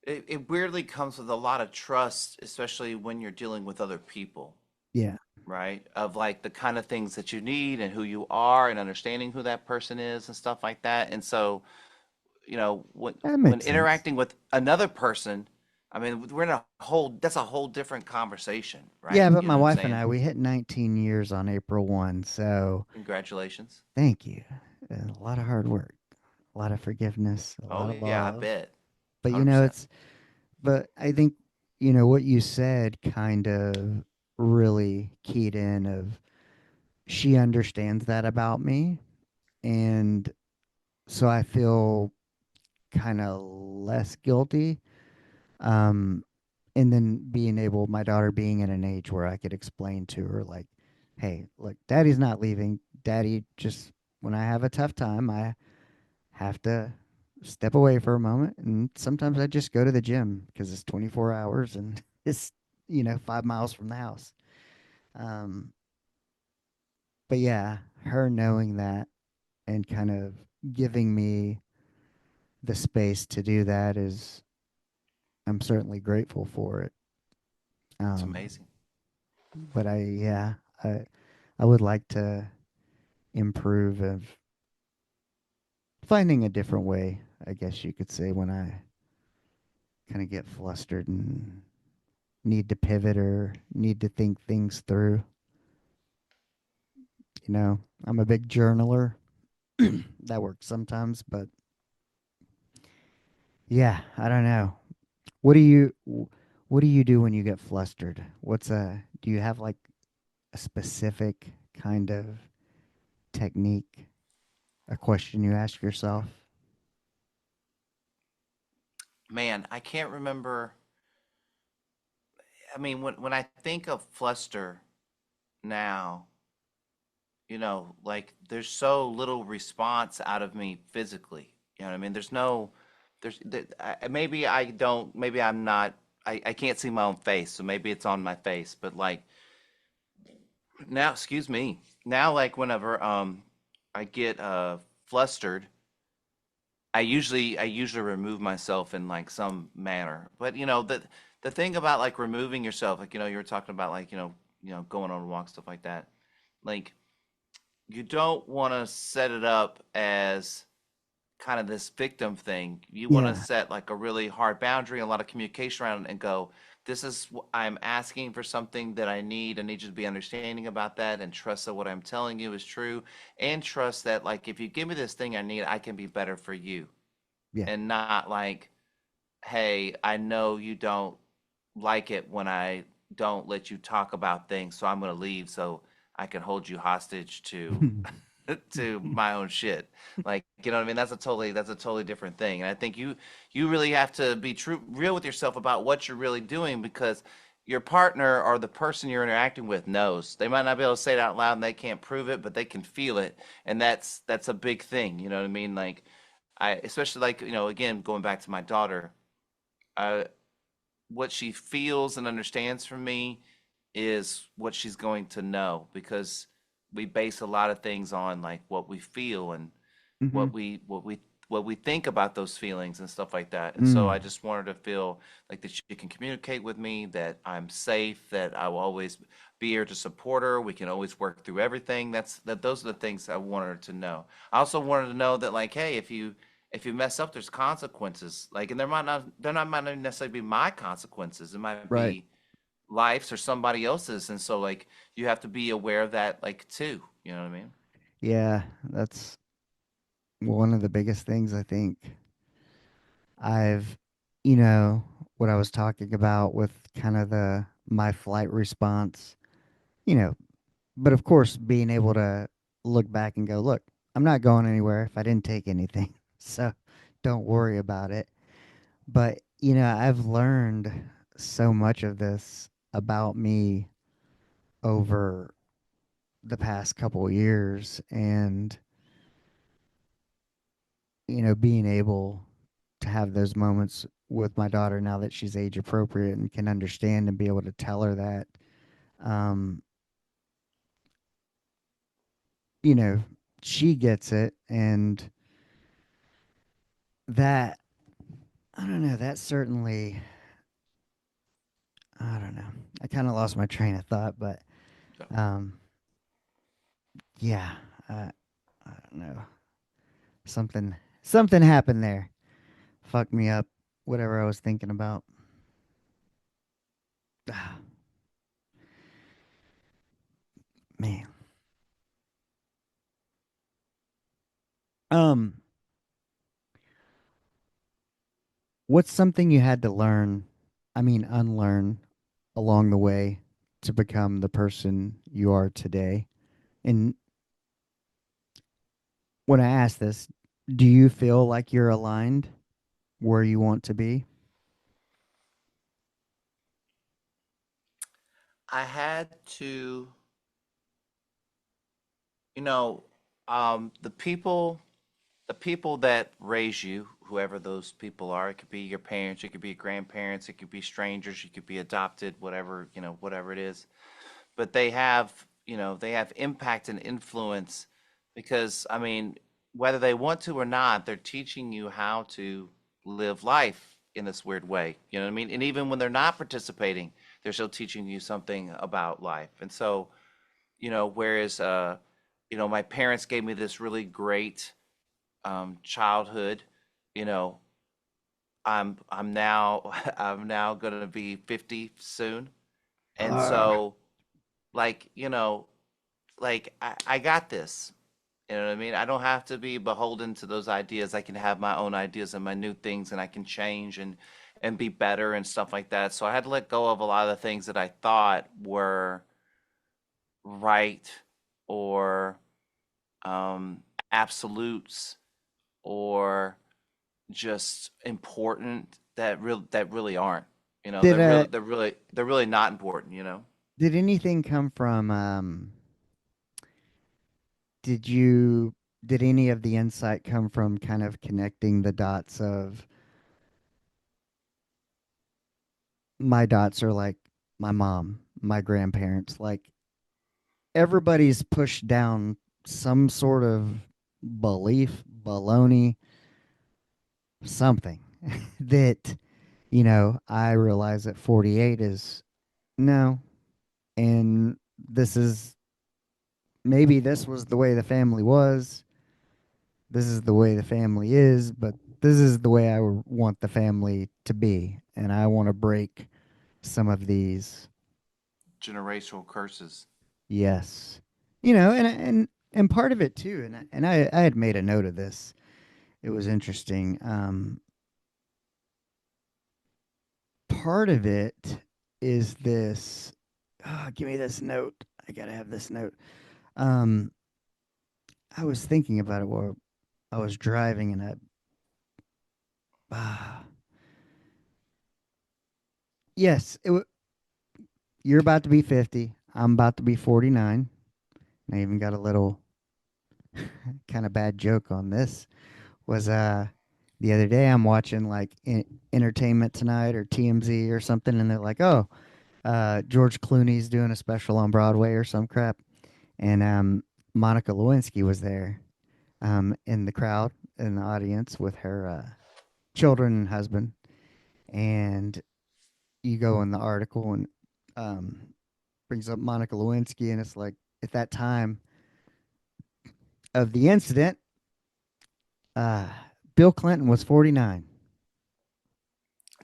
it weirdly comes with a lot of trust, especially when you're dealing with other people, Yeah, right? Of like the kind of things that you need and who you are and understanding who that person is and stuff like that. And so, that when makes sense. interacting with another person, I mean, we're in a whole that's a whole different conversation, Yeah, right? but You my know what I'm wife and saying? I, we hit 19 years on April 1. So Congratulations. thank you. A lot of hard work, a lot of forgiveness, a Oh lot of yeah, I love. bet. But, 100%. but I think, what you said kind of really keyed in of she understands that about me. And so I feel kind of less guilty. Um, and then my daughter being in an age where I could explain to her, like, hey, look, daddy's not leaving. Daddy just, when I have a tough time, I have to step away for a moment. And sometimes I just go to the gym because it's 24 hours and it's, 5 miles from the house. Um, but yeah, her knowing that and kind of giving me the space to do that is, I'm certainly grateful for it. It's Um, amazing. but yeah, I would like to improve of finding a different way, I guess you could say, when I kind of get flustered and need to pivot or need to think things through. I'm a big journaler. That works sometimes, but yeah, I don't know. What do you do when you get flustered? Do you have like a specific kind of technique, a question you ask yourself? Man, I can't remember. I mean, when I think of fluster now, like there's so little response out of me physically. You know what I mean? Maybe I don't, maybe I'm not, I can't see my own face, so maybe it's on my face. But like now, excuse me, now like whenever I get flustered, I usually remove myself in like some manner. But the thing about like removing yourself, like you were talking about like going on a walk, stuff like that. Like you don't want to set it up as kind of this victim thing. You want to Yeah, set like a really hard boundary, a lot of communication around it, and go, this is I'm asking for something that I need. I need you to be understanding about that and trust that what I'm telling you is true, and trust that like if you give me this thing I need, I can be better for you, yeah. and not like, hey, I know you don't like it when I don't let you talk about things, so I'm going to leave so I can hold you hostage to to my own shit. Like, you know what I mean? That's a totally different thing. And I think you really have to be real with yourself about what you're really doing, because your partner or the person you're interacting with knows. They might not be able to say it out loud and they can't prove it, but they can feel it. And that's a big thing, you know what I mean? Like I especially like, again, going back to my daughter, uh what she feels and understands from me is what she's going to know, because we base a lot of things on like what we feel and Hmm. what we think about those feelings and stuff like that. And so Mm, I just want her to feel like that she can communicate with me, that I'm safe, that I will always be here to support her. We can always work through everything. Those are the things I want her to know. I also want her to know that like, hey, if you mess up, there's consequences. Like, and might not necessarily be my consequences. It might right. be life's or somebody else's, and so like you have to be aware of that, like too. You know what I mean? Yeah, that's one of the biggest things I think I've, you know, what I was talking about with kind of the my flight response, you know, but of course being able to look back and go, look, I'm not going anywhere if I didn't take anything. So don't worry about it. But, I've learned so much of this about me over the past couple of years, and being able to have those moments with my daughter now that she's age appropriate and can understand and be able to tell her that, um you know she gets it, and that, I don't know, that certainly, I don't know, I kind of lost my train of thought, but So, um yeah, I don't know, something happened there, fucked me up, whatever I was thinking about. Man. um What's something you had to learn, I mean, unlearn along the way to become the person you are today? And when I ask this, do you feel like you're aligned where you want to be? I had to, you know, the people that raise you, whoever those people are, it could be your parents, it could be your grandparents, it could be strangers, you could be adopted, whatever it is. But they have impact and influence, because I mean, whether they want to or not, they're teaching you how to live life in this weird way. You know what I mean? And even when they're not participating, they're still teaching you something about life. And so, whereas my parents gave me this really great childhood, you know, I'm now I'm now gonna be 50 soon, and Uh, so like like I got this. You know what I mean? I don't have to be beholden to those ideas. I can have my own ideas and my new things, and I can change and be better and stuff like that. So I had to let go of a lot of the things that I thought were right or absolutes or just important that really aren't. You know, did they're really not important, you know? did anything come from did you did any of the insight come from kind of connecting the dots of my dots are like my mom, my grandparents, like everybody's pushed down some sort of belief, baloney, something that, I realize at 48 is no. And this is maybe this was the way the family was. This is the way the family is, but this is the way I want the family to be. And I want to break some of these. Generational curses. Yes. And part of it too, and I had made a note of this. It was interesting. Part of it is this. Give me this note. I gotta have this note. Um, I was thinking about it while I was driving, and uh, yes, you're about to be 50. I'm about to be 49. I even got a little kind of bad joke on this. Was the other day I'm watching like Entertainment Tonight or TMZ or something, and they're like, "Oh, George Clooney's doing a special on Broadway or some crap," and Monica Lewinsky was there, in the crowd in the audience with her children and husband, and you go in the article and um, brings up Monica Lewinsky, and it's like at that time of the incident, uh, Bill Clinton was 49,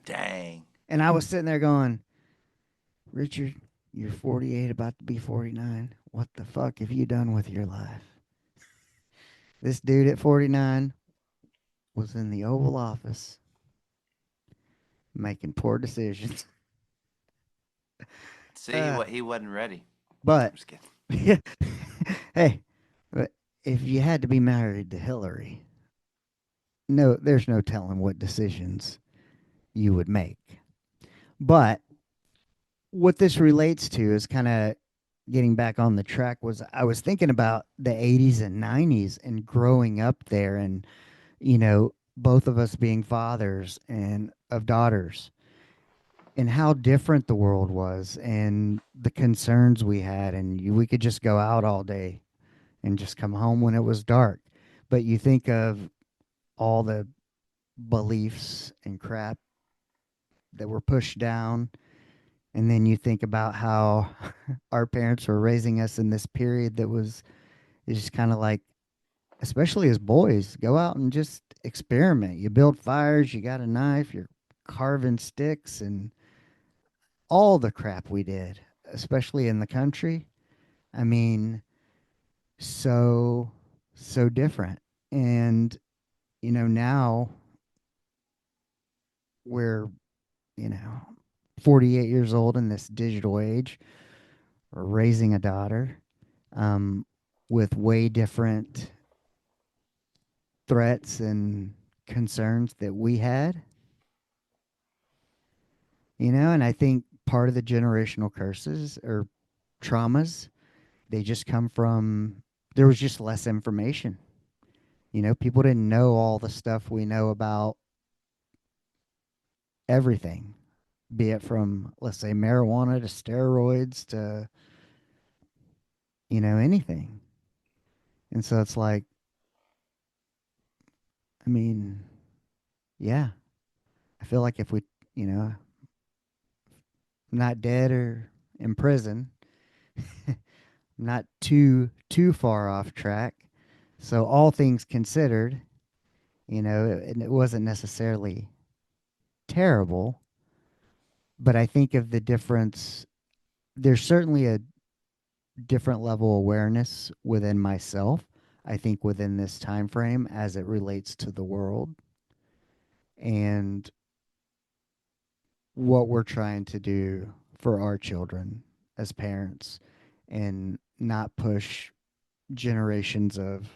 Dang. and I was sitting there going, Richard, you're 48, about to be 49. What the fuck have you done with your life? This dude at 49 was in the Oval Office making poor decisions. See Uh, what he wasn't ready. I'm but just kidding. hey, but if you had to be married to Hillary, no, there's no telling what decisions you would make. But what this relates to is kind of getting back on the track was I was thinking about the 80s and 90s and growing up there and both of us being fathers and of daughters and how different the world was and the concerns we had and we could just go out all day and just come home when it was dark. But you think of all the beliefs and crap that were pushed down. And then you think about how our parents were raising us in this period that was is just kind of like, especially as boys, go out and just experiment. You build fires, you got a knife, you're carving sticks, and all the crap we did, especially in the country. I mean, so, so different. And, now we're, you know, 48 years old in this digital age, we're raising a daughter um, with way different threats and concerns that we had, and I think part of the generational curses or traumas, they just come from there was just less information. People didn't know all the stuff we know about everything, be it from, let's say, marijuana to steroids to, anything. And so it's like, I mean, yeah, I feel like if we, not dead or in prison, not too far off track. So all things considered, it wasn't necessarily terrible, but I think of the difference. There's certainly a different level of awareness within myself. I think within this time frame as it relates to the world and what we're trying to do for our children as parents and not push generations of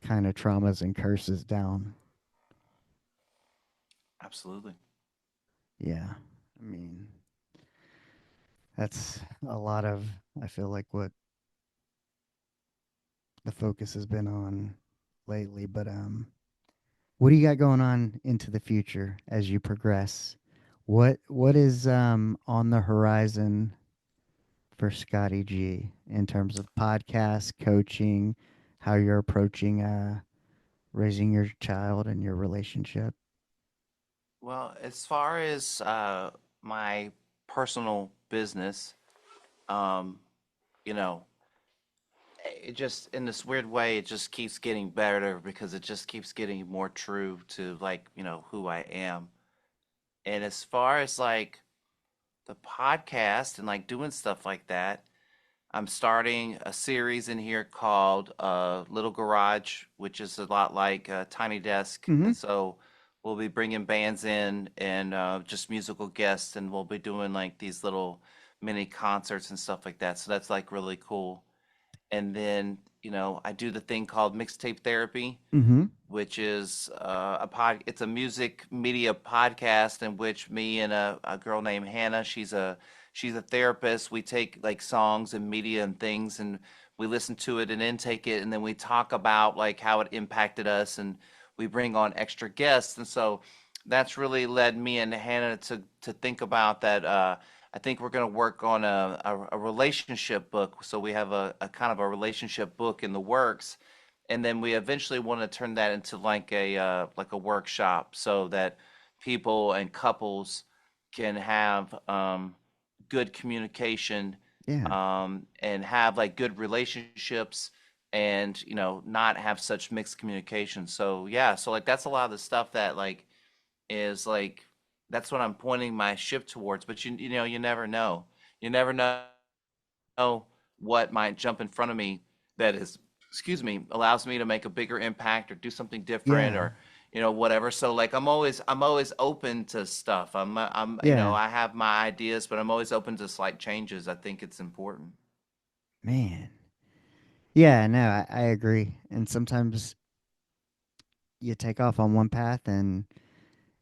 kind of traumas and curses down. Absolutely. Yeah. I mean, that's a lot of, I feel like, what the focus has been on lately. But what do you got going on into the future as you progress? What is on the horizon for Scotty G in terms of podcast coaching, how you're approaching raising your child and your relationship? Well, as far as my personal business, um, you know, it just in this weird way, it just keeps getting better because it just keeps getting more true to like, who I am. And as far as like the podcast and like doing stuff like that, I'm starting a series in here called Little Garage, which is a lot like Tiny Desk. Mm-hmm. And so we'll be bringing bands in and just musical guests, and we'll be doing like these little mini concerts and stuff like that. So that's like really cool. And then, I do the thing called mixtape therapy, Mm-hmm. which is it's a music media podcast in which me and a girl named Hannah, she's a therapist. We take like songs and media and things, and we listen to it and intake it, and then we talk about like how it impacted us, and we bring on extra guests. And so that's really led me and Hannah to think about that. I think we're going to work on a relationship book. So we have a kind of a relationship book in the works, and then we eventually want to turn that into like a workshop so that people and couples can have good communication, Yeah. and have like good relationships, and not have such mixed communication. So yeah, so like that's a lot of the stuff that like is like that's what I'm pointing my ship towards. But you never know. You never know what might jump in front of me that is, excuse me, allows me to make a bigger impact or do something different, Yeah. or whatever. So like I'm always open to stuff. Yeah. I have my ideas, but I'm always open to slight changes. I think it's important. Man. Yeah, no, I agree. And sometimes you take off on one path and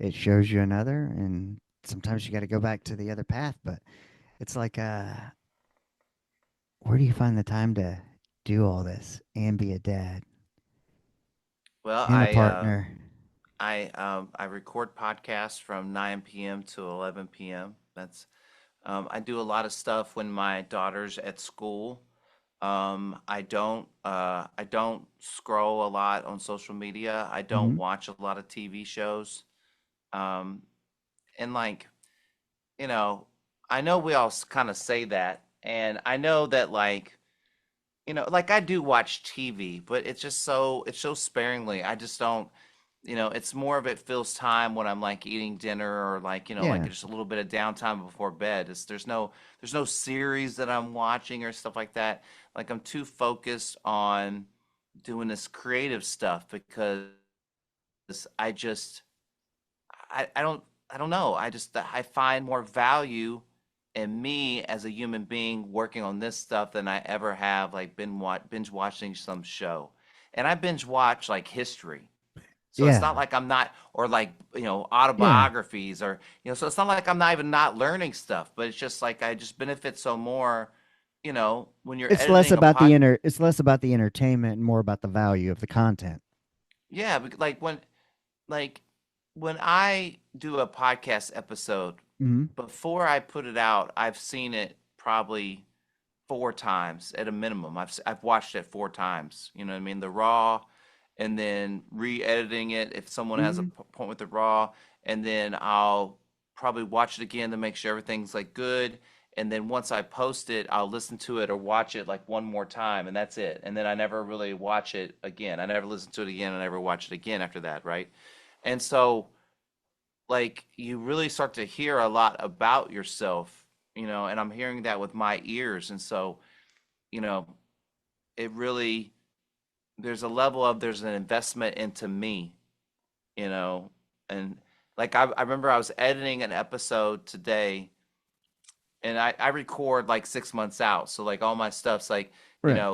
it shows you another, and sometimes you got to go back to the other path. But it's like, where do you find the time to do all this and be a dad Well, and a partner? I record podcasts from 9 p.m. to 11 p.m. That's I do a lot of stuff when my daughter's at school. I don't scroll a lot on social media. I don't Hmm. watch a lot of TV shows. Um, and like, you know, I know we all kind of say that, and I know that like, like I do watch TV, but it's so sparingly. I just don't, it's more of it fills time when I'm like eating dinner, or like, like Yeah. just a little bit of downtime before bed. There's no series that I'm watching or stuff like that. Like I'm too focused on doing this creative stuff because I just I don't know. I find more value in me as a human being working on this stuff than I ever have like binge watching some show. And I binge watch like history. So it's not Yeah. like I'm not, or like, Yeah. autobiographies, or, so it's not like I'm not even not learning stuff, but it's just like I just benefit so more, when you're editing a It's less about the entertainment and more about the value of the content. yeah, like when I do a podcast episode, Hmm. before I put it out, I've seen it probably 4 times at a minimum. I've watched it 4 times. You know what I mean? The raw, and then re-editing it if someone has a Hmm. point with the raw, and then I'll probably watch it again to make sure everything's like good. And then once I post it, I'll listen to it or watch it like one more time, and that's it. And then I never really watch it again. I never listen to it again. I never watch it again after that, right? And so like you really start to hear a lot about yourself, and I'm hearing that with my ears. And so, you know, it really, there's an investment into me, you know, and like I remember I was editing an episode today, and I record like 6 months out. So like all my stuff's like, Right.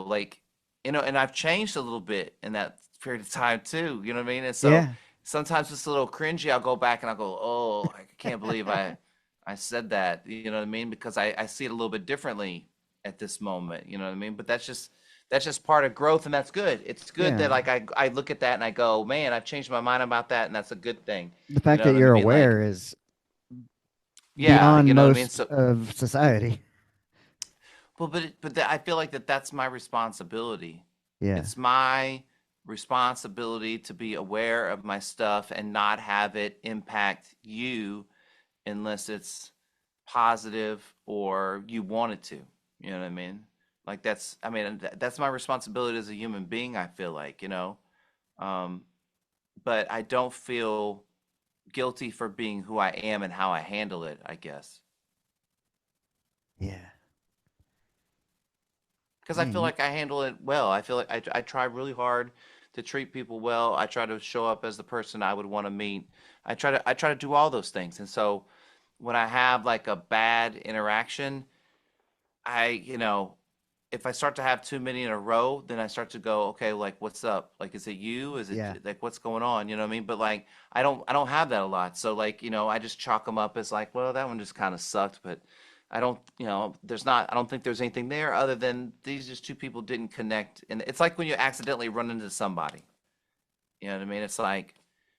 and I've changed a little bit in that period of time too. You know what I mean? And so Yeah. sometimes it's a little cringy. I'll go back and I'll go, oh, I can't believe I said that. You know what I mean? Because I see it a little bit differently at this moment. You know what I mean? But that's just part of growth, and that's good. It's good that Yeah. like I look at that and I go, man, I've changed my mind about that, and that's a good thing. The You fact know that what I you're mean? Like, aware is yeah, beyond you know what I mean? most So of society. well, I feel like that's my responsibility. Yeah. It's my responsibility to be aware of my stuff and not have it impact you unless it's positive or you want it to. You know what I mean? Like that's my responsibility as a human being, I feel like. Um, but I don't feel guilty for being who I am and how I handle it, I guess. Yeah. Because I Man, feel like I handle it well. I feel like I try really hard to treat people well. I try to show up as the person I would want to meet. I try to do all those things. And so when I have like a bad interaction, if I start to have too many in a row, then I start to go, okay, like what's up? Like, is it you? Is yeah. it like what's going on? You know what I mean? But like, I don't have that a lot. So like, I just chalk them up as like, well, that one just kind of sucked, but I don't think there's anything there other than these just two people didn't connect. And it's like when you accidentally run into somebody. You know what I mean? It's like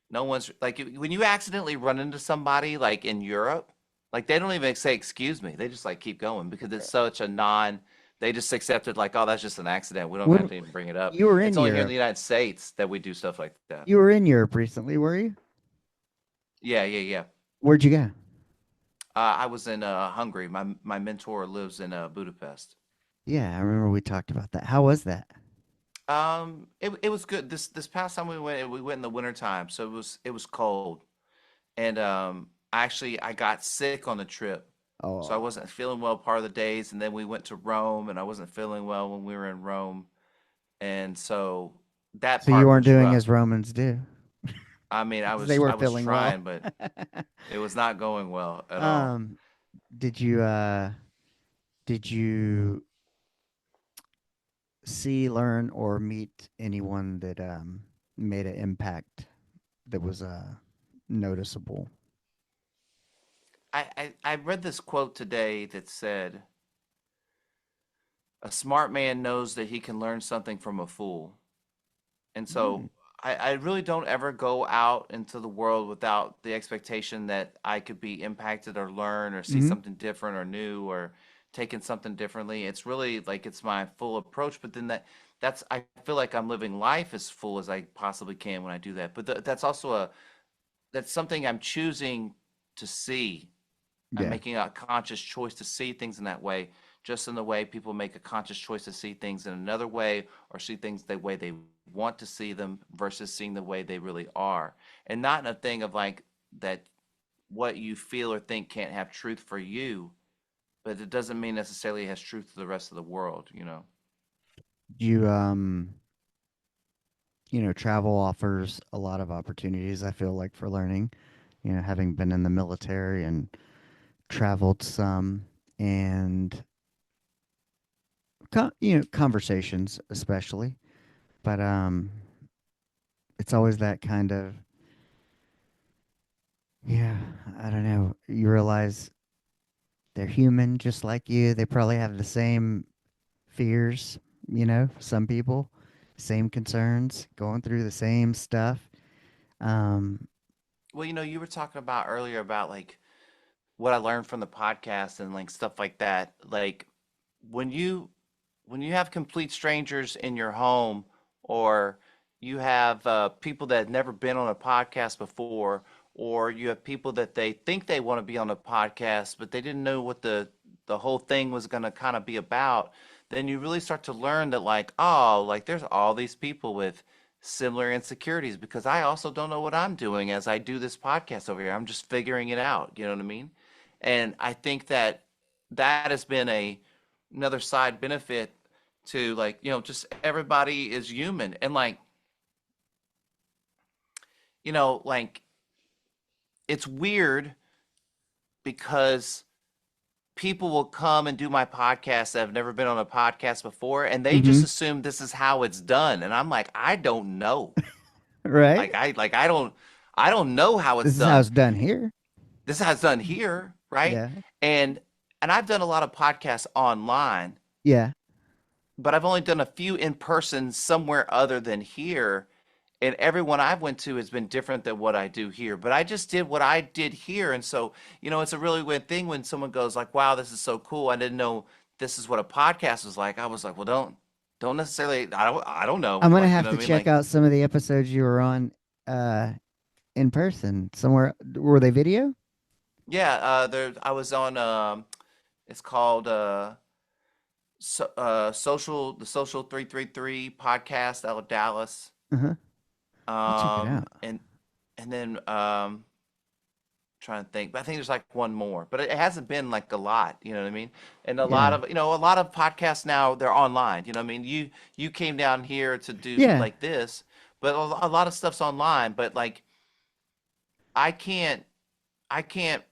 no one's like when you accidentally run into somebody like in Europe, like they don't even say excuse me. They just like keep going because it's such a they just accept it like, oh, that's just an accident. We don't have When to even bring it up. you were in It's only here in the Europe, United States that we do stuff like that. you were in Europe recently, were you? Yeah, yeah, yeah. Where'd you go? I was in Hungary. My mentor lives in Budapest. Yeah, I remember we talked about that. How was that? It was good. This past time we went in the winter time, so it was cold. And I got sick on the trip, so I Oh, wasn't feeling well part of the days. And then we went to Rome, and I wasn't feeling well when we were in Rome, and so that so you part weren't was doing rough. as Romans do I mean, I because they was were I was feeling well. trying, but it was not going well at all. um, did you did you see, learn, or meet anyone that made an impact that was noticeable? I read this quote today that said, "A smart man knows that he can learn something from a fool." And Mm. so I really don't ever go out into the world without the expectation that I could be impacted or learn or see Mm-hmm. something different or new or taking something differently. It's really like it's my full approach, but then that's I feel like I'm living life as full as I possibly can when I do that. But that's also that's something I'm choosing to see. I'm Yeah. making a conscious choice to see things in that way, just in the way people make a conscious choice to see things in another way or see things the way they want to see them versus seeing the way they really are. And not in a thing of like that what you feel or think can't have truth for you, but it doesn't mean necessarily it has truth to the rest of the world. You travel offers a lot of opportunities, I feel like, for learning. Having been in the military and traveled some, and conversations especially. But it's always that kind of, yeah, I don't know. You realize they're human just like you. They probably have the same fears, some people, same concerns, going through the same stuff. Um, Well, you were talking about earlier about like what I learned from the podcast and like stuff like that. Like when you when you have complete strangers in your home or you have people that have never been on a podcast before or you have people that they think they want to be on a podcast but they didn't know what the whole thing was going to kind of be about, then you really start to learn that like, oh, like there's all these people with similar insecurities because I also don't know what I'm doing as I do this podcast over here. I'm just figuring it out. You know what I mean? And I think that that has been a another side benefit to like, just everybody is human. And like, like it's weird because people will come and do my podcast that have never been on a podcast before and they just Mm-hmm. assume this is how it's done. And I'm like, I don't know. Right. I don't know how it's This is how done. it's done here. This is how it's done here, right? Yeah. And and I've done a lot of podcasts online, Yeah. but I've only done a few in person somewhere other than here. And everyone I've went to has been different than what I do here. But I just did what I did here. And so, it's a really weird thing when someone goes like, wow, this is so cool. I didn't know this is what a podcast was like. I was like, well, don't necessarily I don't know. I'm gonna Like, you have know to what I mean? check Like, out some of the episodes you were on uh in person somewhere. Were they video? yeah, I was on it's called Social 333 podcast out of Dallas. Uh-huh. I'll check it out. And then trying to think, but I think there's like one more, but it hasn't been like a lot, you know what I mean? And Yeah. a lot of podcasts now they're online, you know what I mean? You came down here to do Yeah. like this, but a lot of stuff's online, but like I can't I can't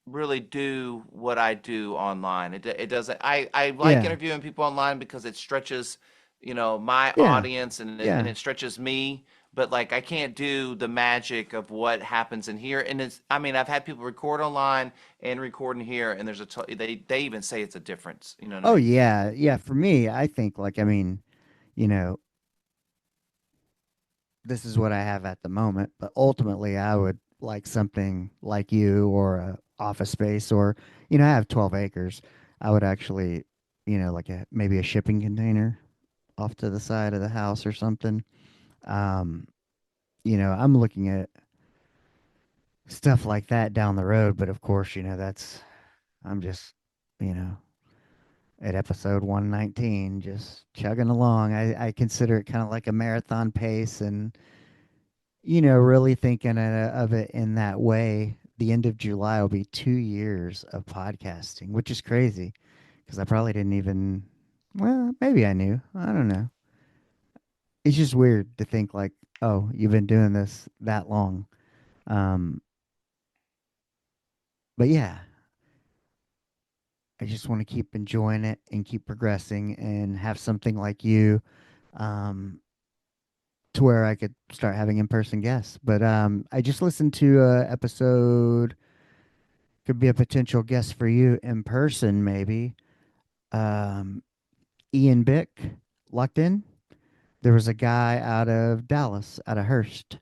really do what I do online. It doesn't. I like Yeah. interviewing people online because it stretches, my Yeah. audience and Yeah. it stretches me. But like I can't do the magic of what happens in here. And it's I mean I've had people record online and record in here, and they even say it's a difference. You know what I Oh mean? yeah. Yeah. For me, I think like you know, this is what I have at the moment, but ultimately I would like something like you or a office space or I have 12 acres. I would actually, like maybe a shipping container off to the side of the house or something. Um, I'm looking at stuff like that down the road, but of course, I'm just, you know, at episode 119 just chugging along. I consider it kind of like a marathon pace and really thinking of it in that way. The end of July will be 2 years of podcasting, which is crazy because I probably didn't even, well, maybe I knew. I don't know. It's just weird to think like, oh, you've been doing this that long. Um, but yeah, I just want to keep enjoying it and keep progressing and have something like you, um, to where I could start having in-person guests. But I just listened to a episode, could be a potential guest for you in person, maybe. Um, Ian Bick, locked in. There was a guy out of Dallas, out of Hurst.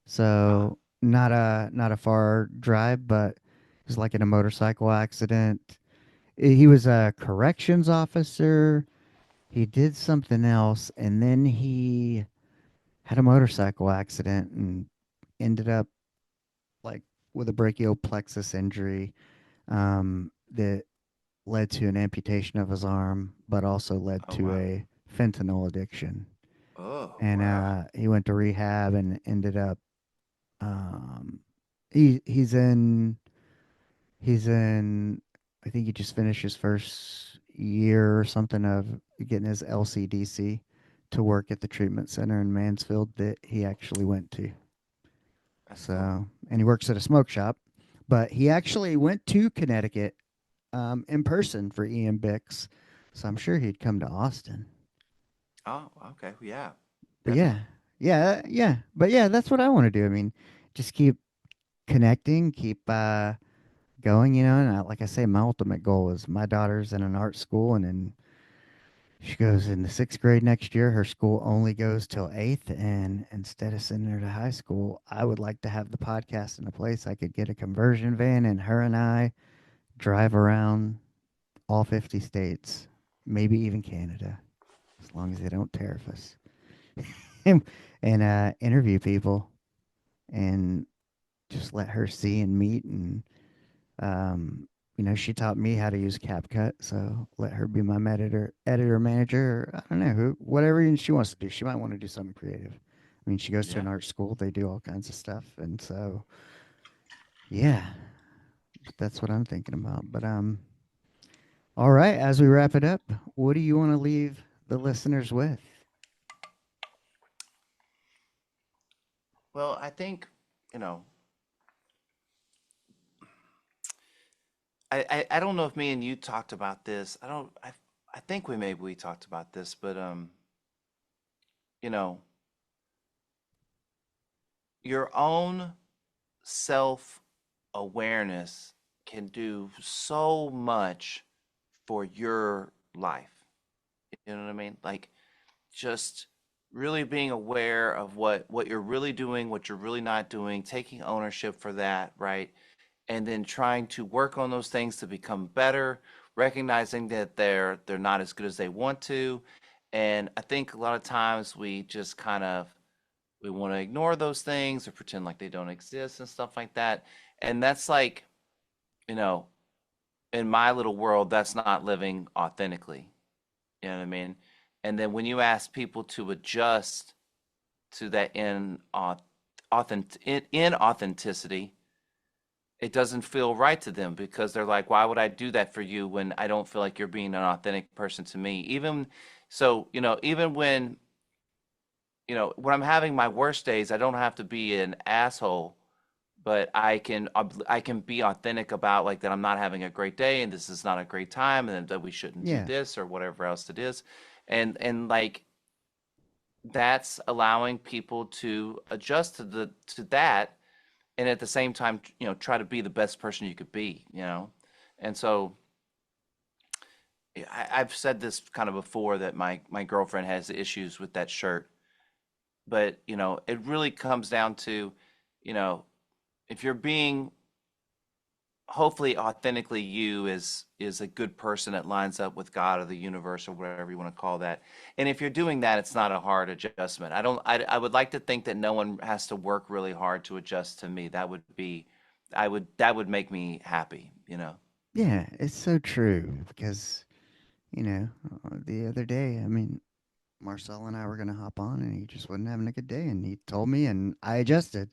Ah, So not a far drive, but he was like in a motorcycle accident. He was a corrections officer. He did something else, and then he had a motorcycle accident and ended up like with a brachial plexus injury, that led to an amputation of his arm, but also led oh to wow. a fentanyl addiction. Oh And wow. he went to rehab and ended up, um, he's in I think he just finished his first year or something of getting his LCDC to work at the treatment center in Mansfield that he actually went to. That's cool. So, and he works at a smoke shop, but he actually went to Connecticut, in person for Ian Bix. So I'm sure he'd come to Austin. Oh, okay. Yeah, But yeah, definitely. yeah. But yeah, that's what I want to do. I mean, just keep connecting, keep going, and like I say, my ultimate goal is my daughter's in an art school, and then she goes in the sixth grade next year. Her school only goes till eighth, and instead of sending her to high school, I would like to have the podcast in a place I could get a conversion van, and her and I drive around all 50 states, maybe even Canada, as long as they don't tariff us, and interview people and just let her see and meet. And um, she taught me how to use CapCut, so let her be my editor manager. Or I don't know who, whatever she wants to do. She might want to do something creative. I mean, she goes to Yeah. an art school. They do all kinds of stuff, and so yeah, but that's what I'm thinking about. But all right. As we wrap it up, what do you want to leave the listeners with? Well, I think, you know, I don't know if me and you talked about this. I think we talked about this, but you know, your own self awareness can do so much for your life. You know what I mean? Like just really being aware of what you're really doing, what you're really not doing, taking ownership for that, right? And then trying to work on those things to become better, recognizing that they're not as good as they want to. And I think a lot of times we just kind of we want to ignore those things or pretend like they don't exist and stuff like that. And that's like, you know, in my little world, that's not living authentically. You know what I mean? And then when you ask people to adjust to that in authenticity, it doesn't feel right to them because they're like, why would I do that for you when I don't feel like you're being an authentic person to me? Even so, even when I'm having my worst days, I don't have to be an asshole, but I can be authentic about like that I'm not having a great day and this is not a great time and that we shouldn't do Yeah, this or whatever else it is. And like that's allowing people to adjust to that and at the same time, try to be the best person you could be. And so yeah, I've said this kind of before that my girlfriend has issues with that shirt, but it really comes down to, you know, if you're being hopefully authentically you is a good person that lines up with God or the universe or whatever you want to call that. And if you're doing that, it's not a hard adjustment. I would like to think that no one has to work really hard to adjust to me. That would make me happy. yeah, it's so true because the other day, I mean, Marcel and I were gonna hop on, and he just wasn't having a good day, and he told me, and I adjusted.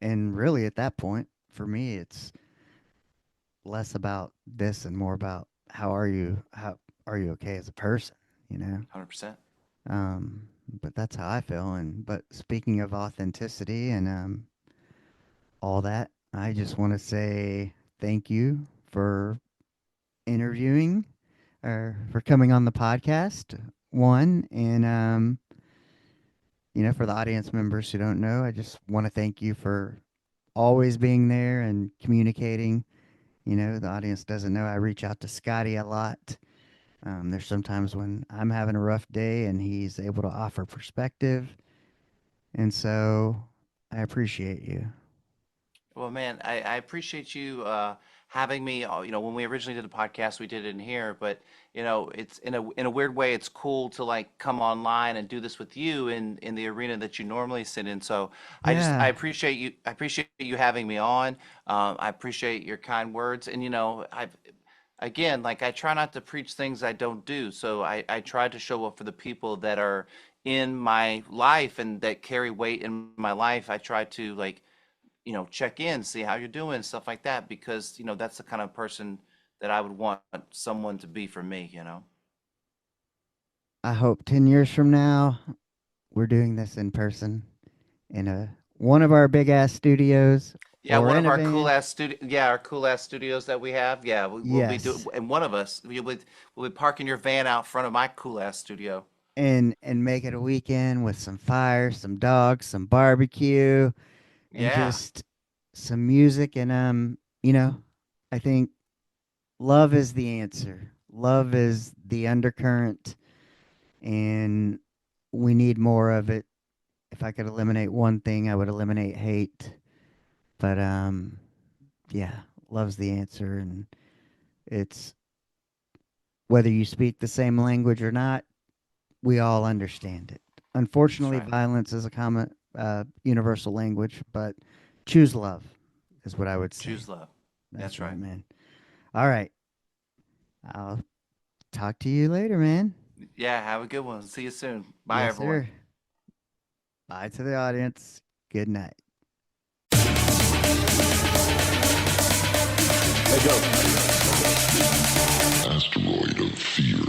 And really, at that point, for me, it's less about this and more about how are you? How are you okay as a person? You know. 100%. Um, but that's how I feel. And but speaking of authenticity and all that, I just want to say thank you for interviewing or for coming on the podcast. One and for the audience members who don't know, I just want to thank you for always being there and communicating. The audience doesn't know I reach out to Scotty a lot. There's sometimes when I'm having a rough day and he's able to offer perspective. And so I appreciate you. Well, man, I appreciate you having me. When we originally did the podcast, we did it in here, but it's in a weird way, it's cool to like come online and do this with you in the arena that you normally sit in. So I Yeah. appreciate you. I appreciate you having me on. I appreciate your kind words, and I've again, like I try not to preach things I don't do. So I try to show up for the people that are in my life and that carry weight in my life. I try to like check in, see how you're doing, stuff like that, because that's the kind of person that I would want someone to be for me. I hope 10 years from now we're doing this in person in a one of our big ass studios Yeah, or one in of a our cool van. ass our cool ass studios that we have. Yeah, we'll be doing, Yes. and one of us we'll be parking your van out front of my cool ass studio. And make it a weekend with some fire, some dogs, some barbecue, and Yeah, just some music and I think love is the answer. Love is the undercurrent and we need more of it. If I could eliminate one thing, I would eliminate hate. But yeah, love's the answer and it's whether you speak the same language or not, we all understand it. that's Unfortunately, right. violence is a common universal language, but choose love is what I would say. Choose love. That's That's right, right. man. All right. I'll talk to you later, man. Yeah, have a good one. See you soon. Bye, Yes, everyone. sir. Bye to the audience. Good night. Hey, go. Asteroid of fear.